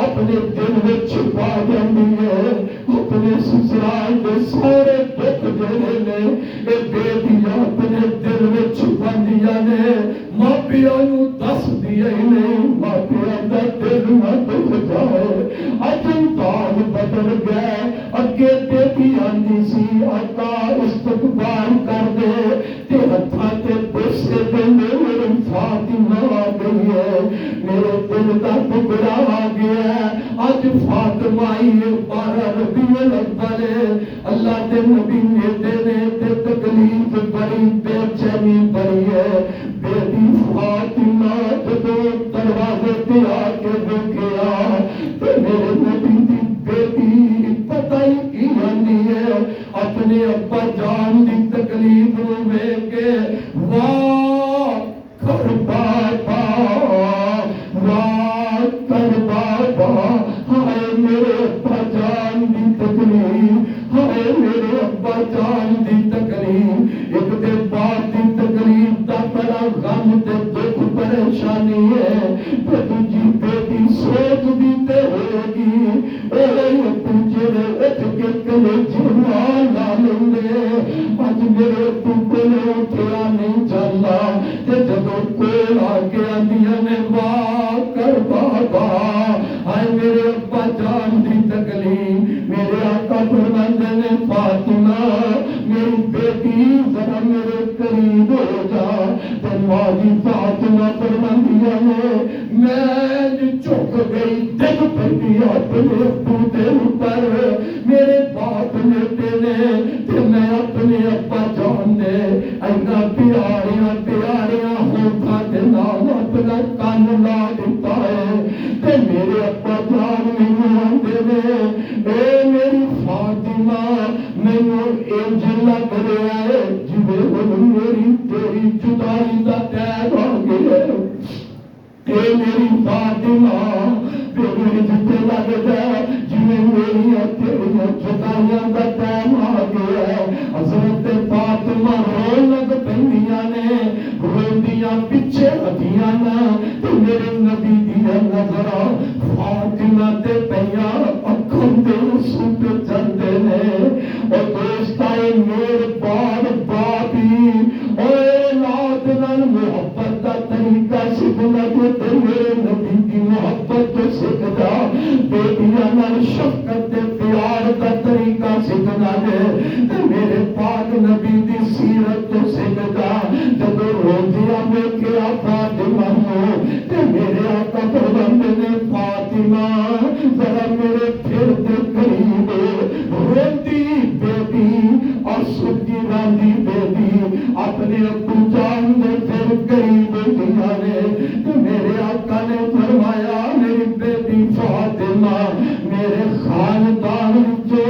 اپنے دل وچ چھپا جاندی ہے اپنے سسرال دے سارے دکھ جڑے نے اے بیٹیاں اپنے دل وچ چھپاندیاں نے ماپیاں نو دس دیا ہی نہیں ماپیاں دا دل نہ دکھ جائے اج انسان بدل گئے اگے بیٹی آندی سی آقا استقبال کر دے تے ہتھاں تے پیسے دیندے میری فاطمہ آ گئی ہے میرے دل دا ٹکڑا آ گیا ہے اج فاطمہ آئی ہے 12 ربیع الاول اللہ دے نبی نیڑے نے تے تکلیف بڑی بے چینی بڑی ہے بیٹی فاطمہ جدوں دروازے تے آ کے دیکھیا تے میرے نبی دی بیٹی پتہ ہی کی آندی ہے اپنے ابا جان دی تکلیف نو ویکھ کے واہ کر بابا واہ کر بابا ہائے میرے ابا جان دی تکلیف ہائے میرے ابا جان دی تکلیف ایک دے باپ دی تکلیف دا بڑا غم تے دکھ پریشانی ہے تے دوجی بیٹی سوچ دی تے ہوئے گی اے پوچھے اٹھ کے کلیجے نال لا لیندے اج میرے پوتے نے اٹھیا نہیں جانا تے جدوں کول آ کے آندیاں نے واہ کر بابا ہائے میرے ابا جان دی تکلیف میرے آقا فرماندے نے فاطمہ میری بیٹی ذرا میرے قریب ہو جا تے ماں دی فاطمہ فرماندیاں نے میں جھک اپنے ابو دے اوپر میرے باپ لیٹے نے تے میں اپنے ابا جان دے اینا پیاریاں پیاریاں ہوٹھاں دے نال اپنا کان لا دیتا ہے تے میرے ابا جان مینوں آندے نے اے میری فاطمہ مینوں انج لگ رہا ہے جویں ہن میری تیری جدائی دا ٹائم آ گیا اے میری فاطمہ میرے جتے لگدا جویں میری تیری جدائیاں دا ٹائم آ گیا حضرت فاطمہ رون لگ پیندیاں نے روندیاں پیچھے ہٹیاں نا تے میرے نبی دیاں نظراں فاطمہ تے پیاں اکھاں دے آنسو پہ جاندے نے او دوستا اے میرے باپی اوے اولاد نال محبت دا طریقہ سکھنا تے میرے نبی دی محبت تو سکھدا بیٹیاں نال شفقت تے پیار دا طریقہ سکھنا دے تے میرے پاک نبی دی سیرت تو سکھدا جب روندیاں ویکھیا فاطمہ نوں تے میرے آقا فرماندے نے فاطمہ ذرا میرے پھر دے قریب روندی بیٹی اور سکی راندی بیٹی اپنے ابو جان دے پھر قریب گیا نے تو میرے آقا نے فرمایا میری بیٹی فاطمہ میرے خاندان جو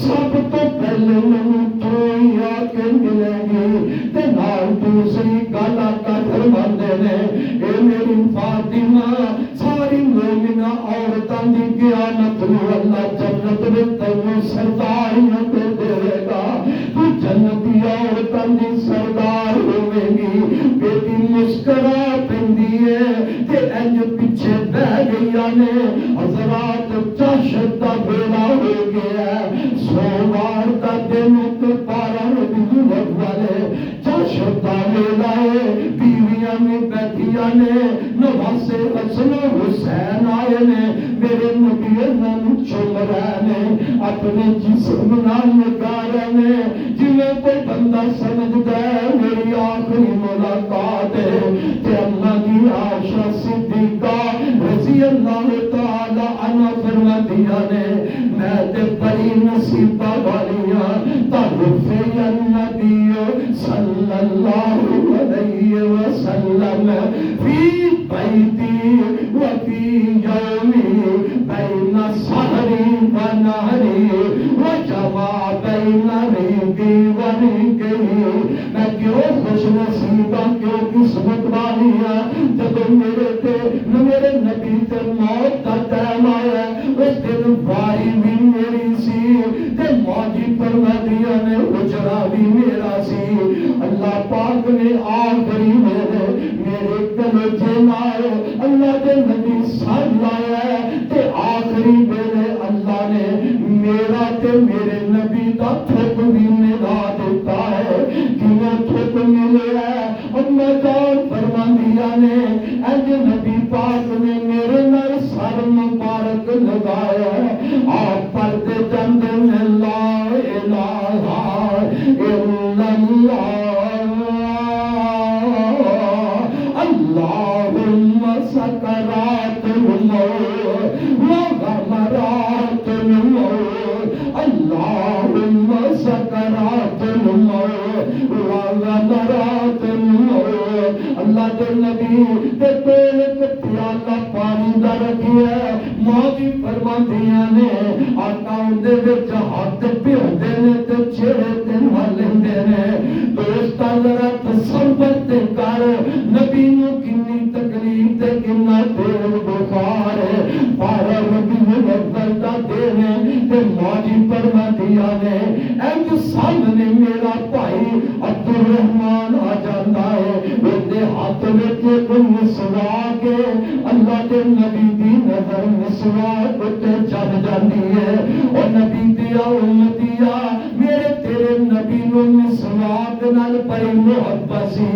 سب تو پہلے میں تو ہی آ کے ملے گی تے نال دوسری گل آقا فرماندے نے اے میری فاطمہ ساری مومنہ عورتاں دی قیامت نوں اللہ جنت میں تینوں سرداریاں دے گا تو جنتی عورتاں دی سردار ہوے گی بیٹی مسکرا پیندی ہے تے انج پیچھے بہ گئیاں نے حضرات چاشت دا ویلا ہو گیا سوموار دا دن تے 12 ربیع الاول چاشت دا ویلا ہے بیویاں نے بیٹھیاں نے نواسے حسن حسین آئے نے میرے نبی انہوں چوم رہے نے اپنے جسم نال لگا رہے نے جنہیں کوئی بندہ سمجھتا ہے میری آخری ملاقات ہے کہ اللہ کی عائشہ صدیقہ رضی اللہ تعالی عنہ فرمایا نے میں تے بڑی نصیبہ والیاں تعرفی النبی صلی اللہ علیہ وسلم فی بیتی وفی یومی بین سحری و نہری وجمع بین ریگی و ریگی میں کیوں خوش نصیبہ کیوں قسمت والی ہوں جب میرے نبی تے موت کا ٹائم آیا اس دن باری بھی میری سی تے موجی پروردیا نے اجرا بھی میرا سی اللہ پاک نے آخری میرے کلجے نال اللہ دے نبی سر لایا تے آخری میرے اللہ نے میرا تے میرے نبی دا تھوک بھی ملا دیتا ہے کیوں تھوک ملے ہے اما جان فرماندیا نے اج نبی پاک نے میرے نال سر مبارک لگایا آپ پڑھتے جاندے نے لا الہ الا اللہ اللہم سکرات الموت وغمرات الموت اللہم سکرات الموت وغمرات الموت اللہ کے نبی تے کوئی ایک پیالہ پانی دا رکھیا ماں بھی فرماندیاں نے آقا اندے وچ ہاتھ پیوندے نے تے چہرے تے ملندے نے دوستا ذرا تصور تے کر نبی نو کنی تکلیف تے کنا دیر بخار ہے 12 ربیع الاول دا دن تے ماجی فرماندیاں نے انج سامنے میرا بھائی عبد الرحمان آ جاندا ہے اندے ہاتھ وچ کوئی مسواک کے اللہ دے نبی دی نظر مسواک تے چڑھ جاندی ہے اور نبی دیا امتیا میرے تیرے نبی نو مسواک نال بڑی محبت سی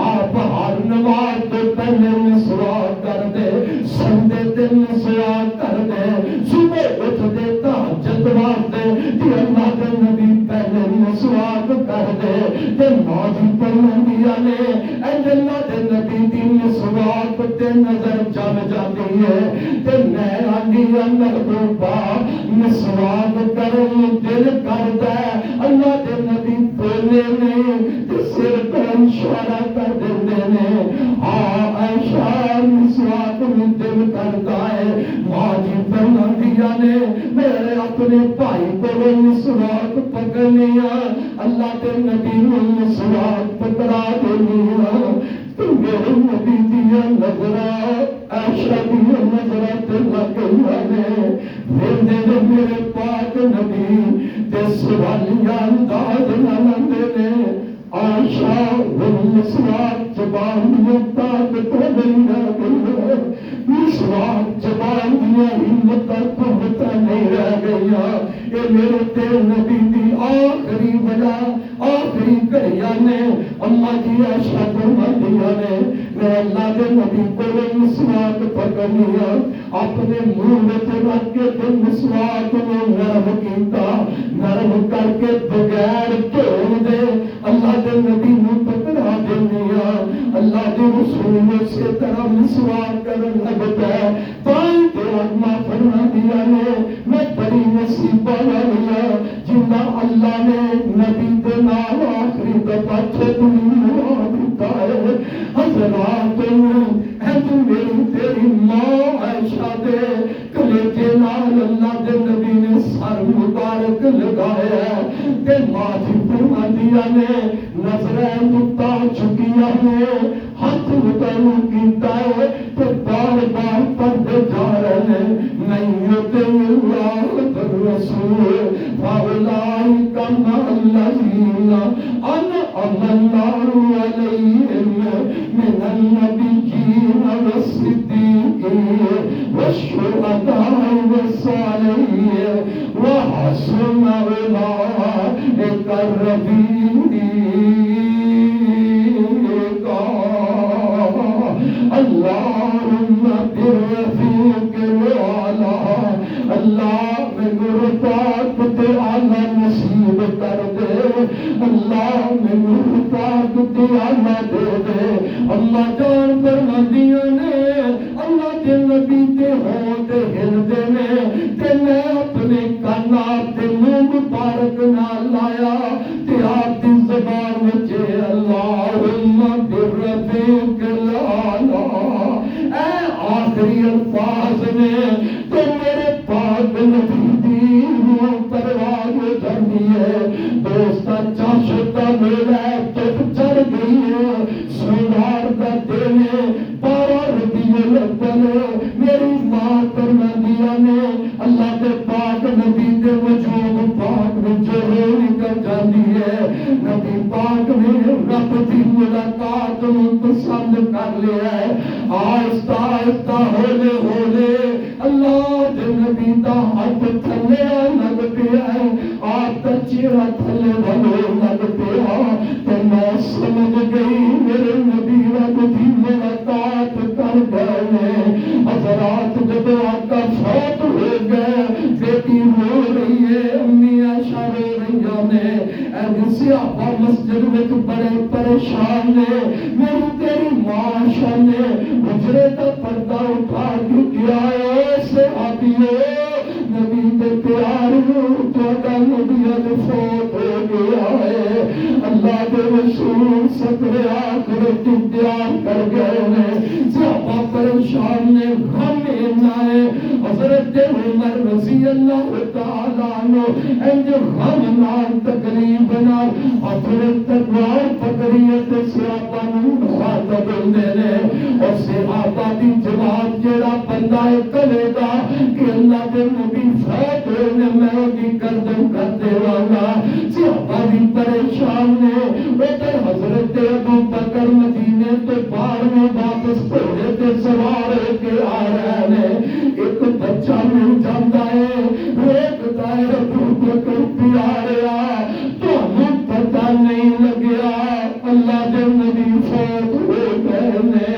آپ ہر نماز تو پہلے مسواک کر دے سندے تے مسواک کر دے صبح اٹھ دے تہجد واسطے کہ اللہ دے نبی پہلے مسواک کر دے تے نماز پڑھن دیا نے اے اللہ دے نبی دی مسواک تے نظر جم جاتی ہے تے میں آنی محبوبہ مسواک کرن دل کردا ہے اللہ دے نبی بولے نے تے سر تے اشارہ کر دیندے نے ہاں عائشہ مسواک میں دل کردا ہے ماں جی فرماندیاں نے میرے اپنے بھائی کو مسواک پکڑنی اللہ کے نبی نے مسواک پکڑا دینی تو میرے نبی دیا نظرہ عائشہ دیا نظرہ تے لگیا نے میرے پاک نبی تے سوالیہ انداز نالندے نے عائشہ مسواک زبان میں طاقت نہیں رہ گئی مسواک زبان دیا ہمت قوت نہیں رہ گیا یہ میرے تیرے نبی دی آخری وجہ آخری گھڑیاں نے اما جی عائشہ فرماندیاں نے میں اللہ کے نبی کو مسواک پکڑنی اپنے منہ میں رکھ کے تے مسواک کو نرم کیتا نرم کر کے بغیر دھونے دے اللہ کے نبی نے پکڑا دینی اللہ کے رسول سے طرح مسواک کرن لگتا ہے پانی تے آتما فرماندیاں نے میں بڑی نصیب والا جنہ اللہ نے نبی دے نال آخری دفعہ دنیا دیتا ہے حضرات میری تیری ماں عائشہ دے کلیجے نال اللہ دے نبی نے سر مبارک لگایا ہے تے ماں جی فرماندیاں نے نظریں اتار چکیاں نے ہاتھ متعلق کیتا ہے تو بار بار پڑھتے جا رہے ہیں نہیں ہوتے اللہ الرسول فاولئک مع الذین انعم اللہ علیہم من النبیین والصدیقین والشہداء والصالحین وحسن اولئک رفیقا اللہم برفیق العلا اللہ میں مرتاق تے آلہ نصیب کر دے اللہ میں مرتاق تے آلہ دے دے اللہ جان فرماندیاں نے اللہ کے نبی تے ہوتے ہلدے نے تے میں اپنے کانات تے منہ مبارک نال لایا تے آپ دی زبان وچ اللہم برفیق العلا اے آخری الفاظ نے تو میرے پاک نبی دی روح پرواز ہو جاتی ہے دوستا چاشتا میرا تب چڑھ گئی ہے سونار دا دن ہے 12 ربیع الاول میری ماں فرماندیاں نے اللہ کے پاک نبی دے وجود پاک وچ نکل جاندی ہے نبی پاک نے رب دی ملاقات نوں پسند کر لیا ہے آہستہ آہستہ ہولے ہولے اللہ دے نبی دا ہاتھ تھلے لگ پیا ہے آپ دا چہرہ تھلے بھلو لگ پیا تو میں سمجھ گئی میرے نبی رب دی ملاقات کر گئے حضرات جب آقا فوت ہو گئے بیٹی رو رہی ہے امی عائشہ رو رہی نے اے صحابہ مسجد میں بڑے پریشان نے میری تیری ماں نے حجرے کا پردہ اٹھا کیا ہے صحابیوں نبی کے پیاروں تو نبی فوت ہو گیا ہے اللہ کے رسول سطر آخرت اختیار کر گئے ہیں صحابہ پریشان نے غم ہے حضرت عمر رضی اللہ تعالیٰ عنہ انج غم نال تکلیف نال حضرت تلوار پکڑیت صحابہ نوں مخاطب ہوندے نے اور صحابہ دی جواب جڑا بندہ کلے گا کہ اللہ کے نبی فوت ہوئے نے میں دی گردن کر دے والا صحابہ بھی پریشان نے ادھر حضرت ابو بکر مدینے تو باہر میں واپس گھوڑے تے سوار ہو کے آ رہے ہیں ایک بچہ مل جاتا ہے روکتا ہے ابو بکر پیاریا تو ہمیں پتہ نہیں لگیا اللہ کے نبی فوت ہو گئے نے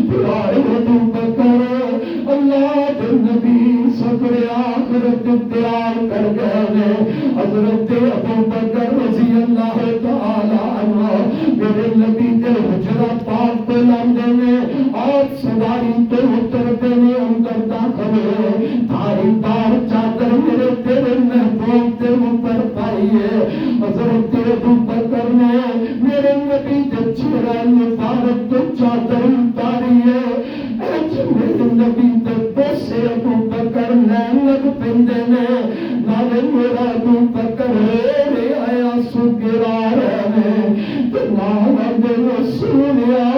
پیارے ابو بکر اللہ کے نبی صبر آخرت اختیار کر گئے نے حضرت ابو بکر رضی اللہ تعالی عنہ میرے نبی کے حجرہ پاک پہ لاندے نے اوپر پائی ہے۔ حضرت ابو بکر نے میرے نبی کے چہرہ مبارک تو چادر اتاری ہے، میرے نبی کے بوسے ابو بکر نینک پندے نے، نالے میرا ابو بکر رے آیا سو گرا رہے تو نالا دل سنیا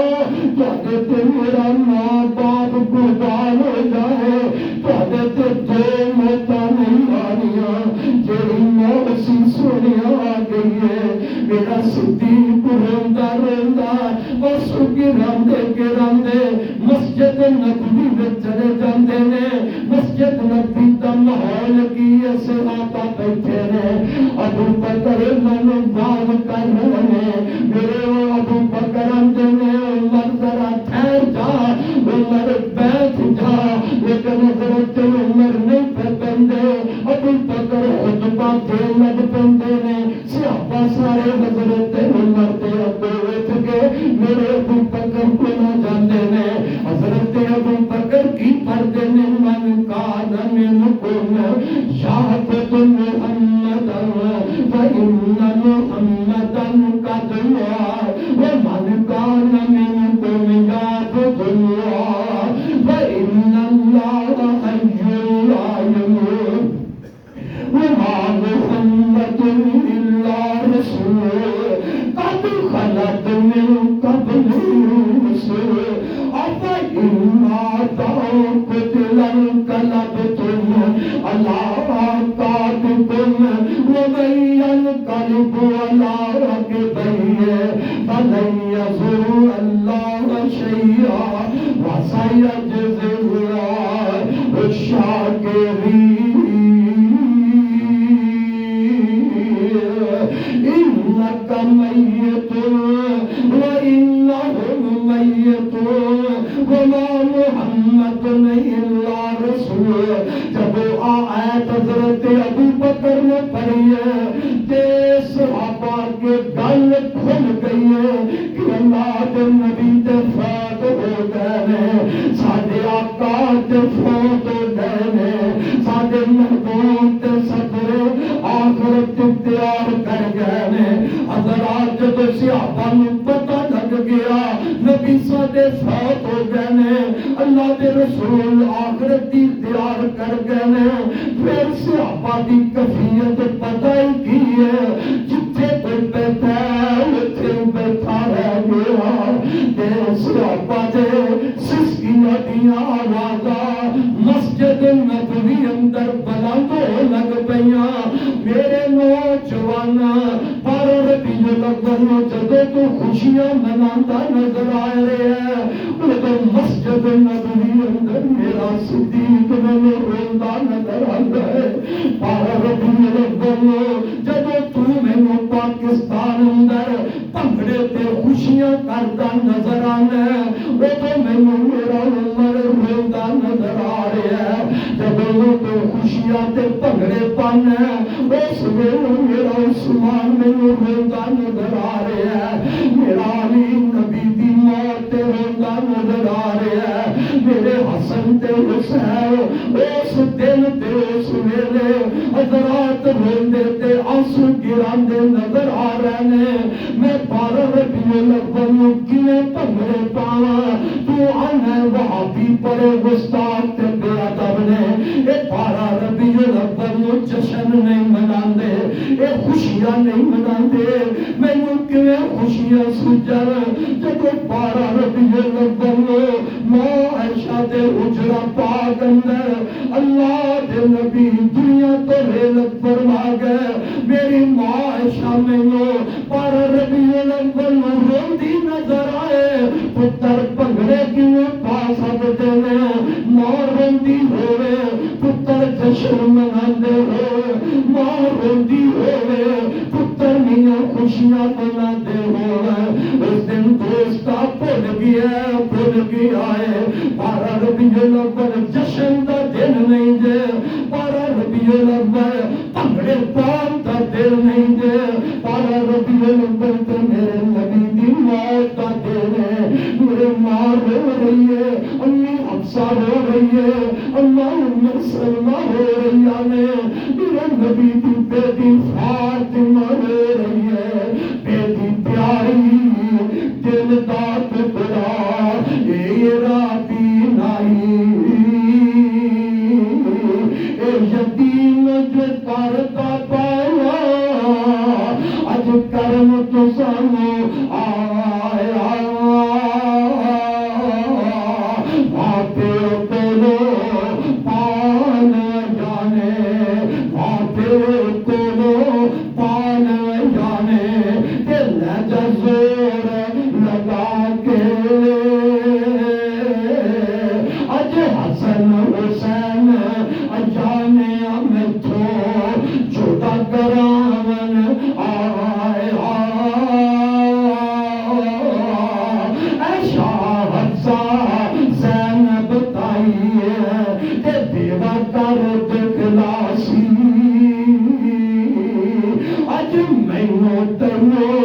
تو تے میرا ماں باپ قربان ہو جائے، تو تے دو موتا نہیں آنیاں جیڑی موسی سنیا آ گئی ہے۔ میرا صدیق روندا روندا اس گراندے مسجد نبوی میں چلے جاندے نے۔ مسجد نبوی دا ماحول کی ہے، صحابہ بیٹھے نے، ابو بکر انہوں بات کر رہے ہیں، میرے ابو بکر اندے نے عمر ذرا ٹھہر جا، عمر بیٹھ جا، لیکن حضرت عمر نہیں پہ بندے، ابو بکر خطبہ دے لگ بندے نے، صحابہ سارے حضرت عمر دے ابو اٹھ کے میرے ابو بکر کو نہ جاندے نے۔ حضرت ابو بکر کی پردے نے من کان منکم یعبد محمدا فإن محمدا قد مات ومن كان منكم يعبد الله فإن الله حي لا يموت وما محمد إلا رسول قد خلت من قبله الرسل أفإن مات أو قتل انقلبتم على أعقابكم ومن ينقلب على عقبيه فلن يضر الله شيئا وسيجزي الله الشاكرين إنك ميت وإنهم ميتون وما محمد إلا رسول۔ جب آیت حضرت ابو بکر نے پڑھی ہے تے صحابہ کے گل کھل گئی ہے کہ اللہ کے نبی تے فوت ہو گئے، ساڈے آقا تے فوت ہو گئے، ساڈے محبوب تے صدر آخرت اختیار کر گئے۔ حضرات جب صحابہ نوں پتہ لگ گیا نبی ساڈے فوت ہو گئے، اللہ دے رسول آخرت اختیار کر گئے، پھر صحابہ دی کیفیت پتہ ہی کی ہے، جتھے کوئی بیٹھا ہے اتھے بیٹھا رہ گیا۔ تے صحابہ دے سسکیاں دیاں آوازاں مسجد نبوی اندر بلند ہو لگ پیاں۔ میرے نوجوان پر ربیع الاول جدوں تو خوشیاں مناتا نظر آ رہے ہیں، تو مسجد نبوی اندر میرا صدیق میں روندا نظر آتا ہے۔ پر ربیع الاول جدوں تو مینوں پاکستان اندر بھنگڑے تے خوشیاں کردا نظر آنا ہے، وہ تو مینوں میرا عمر روندا نظر آ رہا ہے۔ جدوں تو خوشیاں تے بھنگڑے پانا ہے، اس ویلے میرا عثمان مینوں روندا نظر آ رہا ہے، میرا علی نبی دی موت تے روندا نظر آ رہا ہے، میرے حسن تے حسین اس دن تے اس ویلے حضرات روندے تے آنسو گراندے نظر آ رہے ہیں۔ میں 12 ربیع الاول نوں کیویں بھنگڑے پاواں، تو آنا وہابی بڑے گستاخ تے بے ادب نے، اے 12 ربیع الاول نوں جشن نہیں مناندے، اے خوشیاں نہیں مناندے۔ مینوں کیویں خوشیاں سجن جدوں 12 ربیع الاول نوں ماں عائشہ دے حجرہ پاک اندر اللہ دے نبی دنیا تو رحلت فرما گئے۔ میری ماں عائشہ مینوں 12 ربیع الاول نوں روندی نظر آئے، پتر بھنگڑے کیویں پا سکدے نے، ماں روندی ہوئے پتر جشن مناندے ہوئے، ماں روندی ہوئے پتر میاں خوشیاں مناندے ہوئے۔ اس دن دوستا بھول گیا ہے 12 ربیع الاول جشن دا دن نہیں جے، 12 ربیع الاول بھنگڑے پان دا دن نہیں جے، 12 ربیع الاول تے میرے نبی دی موت دا دن ہے۔ میرے ماں رو رہی ہے، امی حفصہ ہو رہی ہے، اما ام سلمہ ہو رہی ہے، میرے نبی کی بیٹی فاطمہ ہو رہی ہے، بیٹی پیاری دل دا ٹکڑا اے راتی نائی، اے یتیم جو کرتا پایا اج کرم تو سانو آیا، ماں پیو کولو پان جانے، ماں پیو کولو پان جانے، تے لے جا زور لگا کے اج حسن حسین اجانے میتھو جدا کراون آیا، اے شاہ حفصہ زینب تائی تے بیوہ کر دکھلاسی، اج مینوں تینوں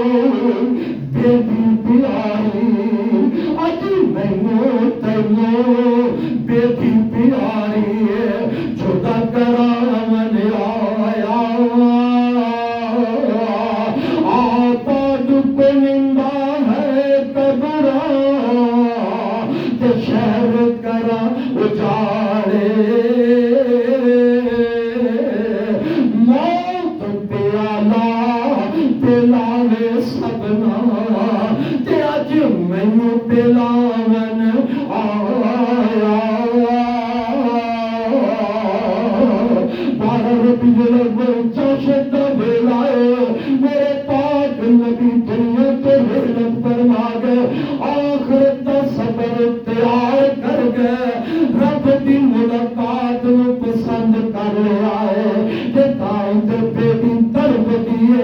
بیٹی پیاری، اج مینوں تینوں بیٹی پیاری جدا کراون آیا، آباد کنندہ ہے قبراں تے شہر کرا اجاڑے، موت پیالہ پلاوے سبنا تے اج مینوں پلاون آیا، بارہ ربیع الاول چاشت ویلا میرے پاک نبی دنیا تو ہجرت فرما گئے، آخرت دا سفر تیار کر گئے، رب دی ملاقات نو پسند کر لیا ہے، تے تائیں تے بیٹی طرف دیئے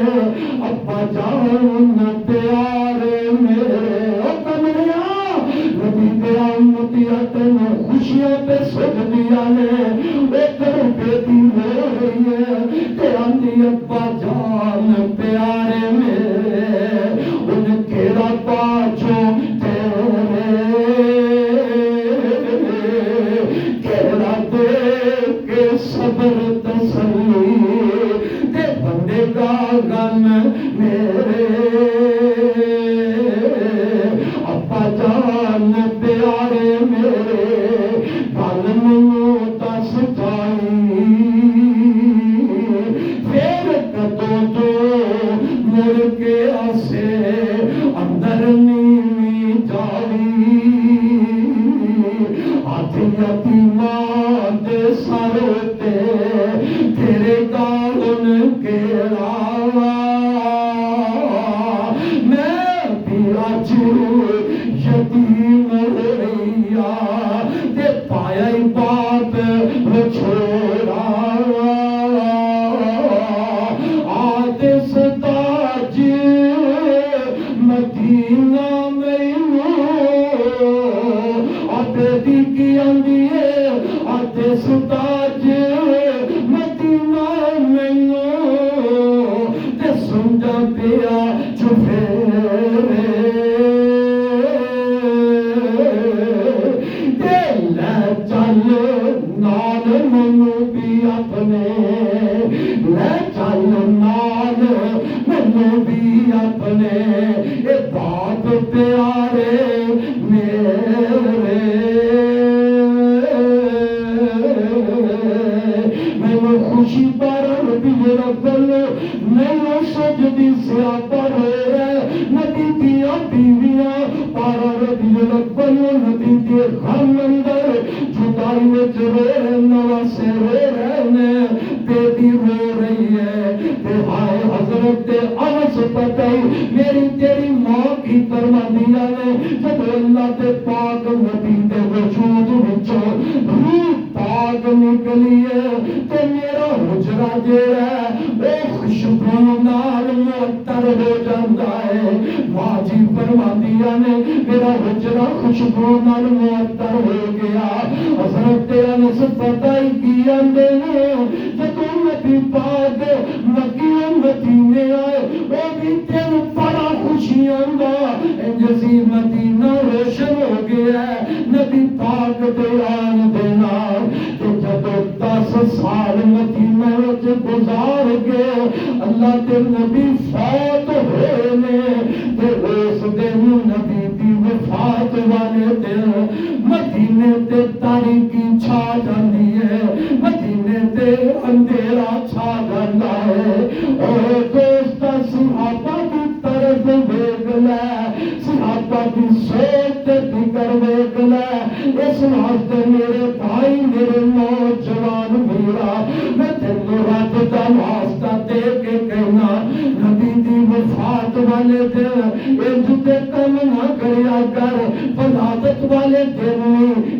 ابا جان پیارے میرے، او کمریا نبی دے امتیاں تینوں خوشیاں پہ سکھ دیا نے، ایک بیٹی ہو رہی ہے تے آندی ابا جان پیارے میرے، ان کیڑا پاچو تیرے کیڑا دے کے صبر تسلی تے بندے کا غم میرے، ابا جان پیارے میرے گل مینوں دس جائی، پھر کدوں تو مڑ کے آسے اندر نیوی جائی، ہاتھ یتیماں دے سر تے تیرے گالن کیڑا، میں بھی اج یتیم ہویا تے پایا ہی باپ چھوڑا، آدس تاج مدینہ مینوں بیٹی کی آندی ہے، آدس تاج مدینہ مینوں تے سمجھا پیا چفیرے، تے لے چل نال مینوں بھی اپنے، لے چل نال مینوں بھی اپنے، اے باپ پیارے میرے، مینوں خوشی پر ربیع الاول مینوں سجدی زیادہ ہو رہے، نبی دیاں بیویاں پارا ربیع الاول نبی دے غم اندر جدائی وچ رو رہے، نواسے رو رہے نے، بیٹی رو رہی ہے تے ہائے حضرت انس پتائی میری تیری ماں کی فرماندیاں نے، جب اللہ دے پاک نبی دے وجود وچوں روح پاک نکلی ہے تے میرا حجرہ جیڑا ہے او خوشبو نال معطر ہو جاندا ہے، ماں جی فرماندیاں نے میرا حجرہ خوشبو نال معطر ہو گیا، حضرت انس پتائی کی آندے نے جدوں نبی پاک مکی مدینے آئے وہ بھی تین بڑا خوشیاں دا انجزی مدینہ روشن ہو گیا ہے، نبی پاک دے اللہ کے نبی فوت ہوئے نے تے اس دن نبی دی وفات والے دن مدینے تے تاریکی چھا جاندی ہے، مدینے تے اندھیرا چھا جاندا ہے۔ اے دوستا صحابہ دی طرف دیکھ لے، صحابہ کی سوچ تے فکر دیکھ لے۔ اس واسطے میرے بھائی میرے نوجوان میرا میں تینوں رب دا واسطہ دے کے کہنا، نبی دی وفات والے دن انج تے کم نہ کریا کر، ولادت والے دن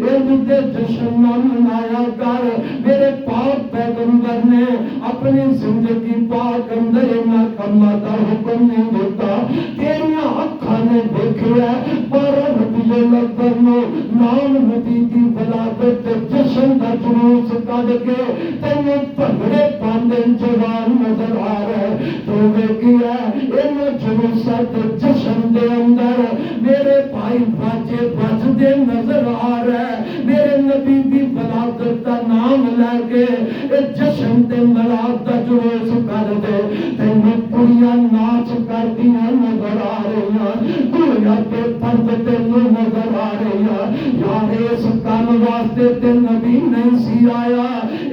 انج تے جشن نہ منایا کر۔ میرے پاک پیغمبر نے اپنی زندگی پاک اندر نہ کما دا حکم نہیں دیتا۔ تیریاں اکھاں نے دیکھیا 12 ربیع الاول نو نام نبی دی ولادت تے جشن دا جلوس کڈ کے تینوں بھنگڑے پاندے جوان نظر آ رہے، تو ویکھیا ان جلوساں تے جشن دے اندر میرے بھائی باجے بجدے نظر آ رہے۔ میرے نبی دی ولادت دا نام لے کے جشن تے میلاد دا جلوس کر دے، تینوں کڑیاں ناچ کردیاں نظر آ رہیاں، کڑیاں تے پرد تینوں نظر آ رہیاں۔ یار اس کام واسطے تے نبی نہیں سی آیا،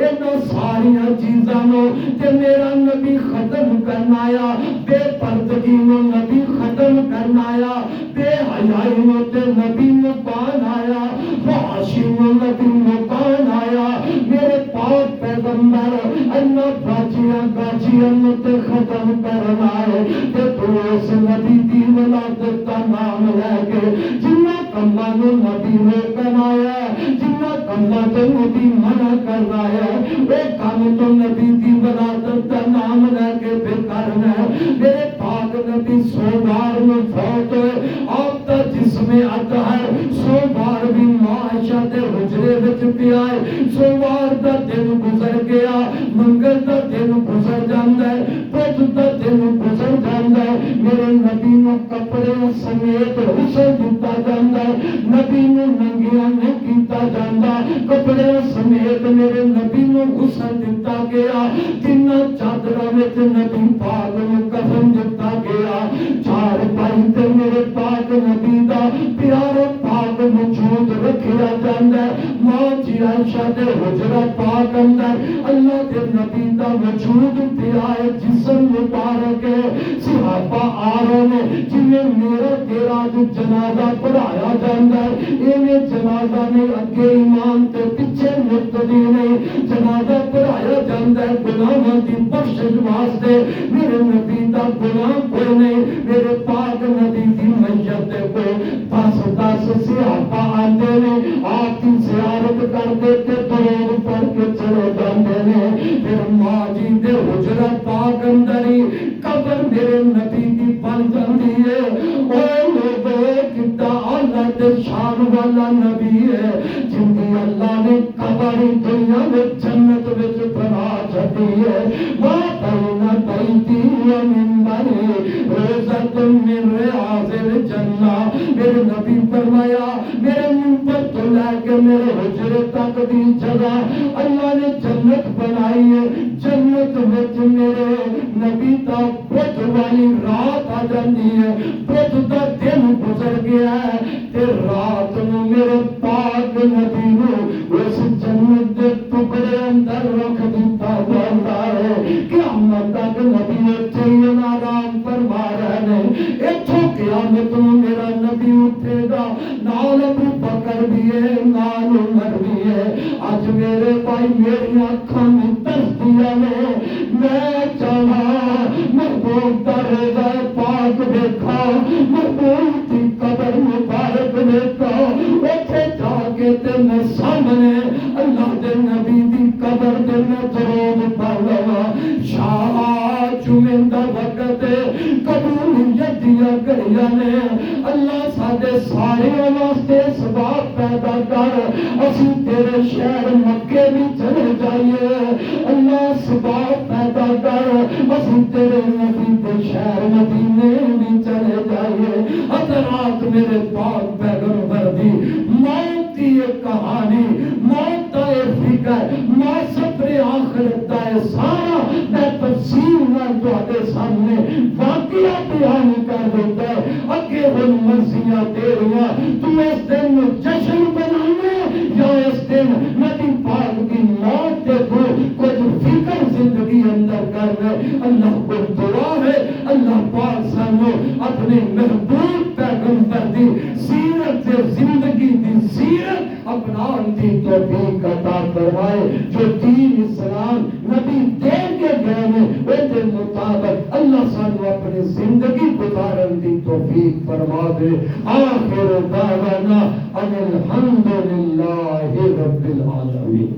انہاں ساریاں چیزاں نو تے میرا نبی ختم کرنا آیا، بے پردگی نو نبی ختم کرنا آیا، بے حیائی نو تے نبی مکان آیا، فحاشی نو نبی مکان آیا۔ میرے پاک پیغمبر انہاں باجیاں گاجیاں نو تے ختم کرنا ہے، تے تو اس نبی دی ولادت دا نام لے کے جنہاں کماں نو نبی روکن آیا، جنہاں کماں تے نبی منع کرنا ہے، اے کام تو نبی دی ولادت دا نام لے کے پھر کرنا ہے۔ میرے پاک نبی سوموار نو فوت ہوئے، آپ دا جسم اطہر سوموار بھی معاشہ دے حجرے وچ پیا ہے، سوموار دا دن گزر گیا، منگل دا دن گزر جاندا ہے، بدھ دا دن گزر جاندا ہے، میرے نبی نو کپڑے سمیت غسل دتا جاندا ہے، نبی نو ننگیاں نہیں کیتا جاندا، کپڑے سمیت میرے نبی نو غسل دتا گیا، تیناں چادراں وچ نبی پاک نو کفن دتا گیا، چار پائی تے میرے پاک نبی دا پیارا پاک وجود رکھیا جاندا ہے۔ ماں جی عائشہ دے حجرہ پاک اندر اللہ دے نبی دا وجود پیا ہے، جسم مبارک ہے، صحابہ آ رہے نے جنہیں میرا تیرا جو جنازہ پڑھایا جاندا ہے، انہیں جنازہ نہیں اگے ایمان تے پیچھے مقتدی نہیں، جنازہ پڑھایا جاندا ہے گناہاں دی بخشش واسطے، میرے نبی دا گناہ کوئی نہیں، میرے پاک نبی دی میت کو 10 صحابہ آندے نے، آپ کی زیارت کر کے درود پڑھ کے چلے جاندے نے، پھر ماں جی دے حجرہ پاک اندر ہی قبر میرے نبی دی بن جاندی ہے۔ اوے لوگو کتا اللہ تے شان والا نبی ہے، جن دی اللہ نے قبر دنیا میں جنت وچ بنا چھڈی ہے۔ ماں بین بیتی و منبری روضۃ من ریاض الجنہ، میرے نبی فرمایا میرے منبر تو لے کے میرے حجرے تک دی جگہ اللہ نے جنت بنائی ہے، جنت وچ میرے نبی دا بدھ والی رات آ جاندی ہے، بدھ دا دن گزر گیا ہے تے رات نو میرے پاک نبی نو اس جنت دے ٹکڑے اندر رکھ دتا جاندا ہے۔ قیامت تک نبی اتھے ہی آرام فرما رہے ہیں، اتھوں قیامت نو میرا نبی اٹھے گا، نال ابو بکر بھی ہے، نال عمر بھی ہے۔ آج میرے بھائی میری آنکھاں میں ترسیاں نے، میں چاہا محبوب دا روضہ پاک دیکھا، محبوب دی قبر مبارک دیکھا، اتھے جا کے تے میں سامنے اللہ دے نبی دی قبر دے میں درود پڑھ لوا۔ شاہ جمعہ دا وقت قبولیت دیا گھڑیاں نے، اللہ ساڈے سارے واسطے سباب پیدا کر، اسی تیرے شہر مکے بھی چلے جائیے، اللہ سباب پیدا کر، اسی تیرے نبی دے شہر مدینے بھی چلے جائیے۔ حضرات میرے پاک پیغمبر دی موت کی ایک کہانی، موت کا ایک فکر، ما سفر آخرت کا سارا میں تفصیل نہ تواڈے سامنے واقعہ بیان کر دیتا ہے اگے ہن مرضیاں تیریاں تو اس دن جشن منانا یا اس دن نبی پاک کی موت کے تو کچھ فکر زندگی اندر کرنا. اللہ کو دعا ہے اللہ پاک سانو اپنے محبوب پیغمبر دی سیرت سے زندگی دی سیرت اپنان دی توفیق عطا فرمائے. جو دین اسلام نبی دے کے گئے ہیں ان کے مطابق اللہ سانو اپنی زندگی گزارن دی توفیق فرما دے. آخر دعوانا ان الحمد للہ رب العالمین.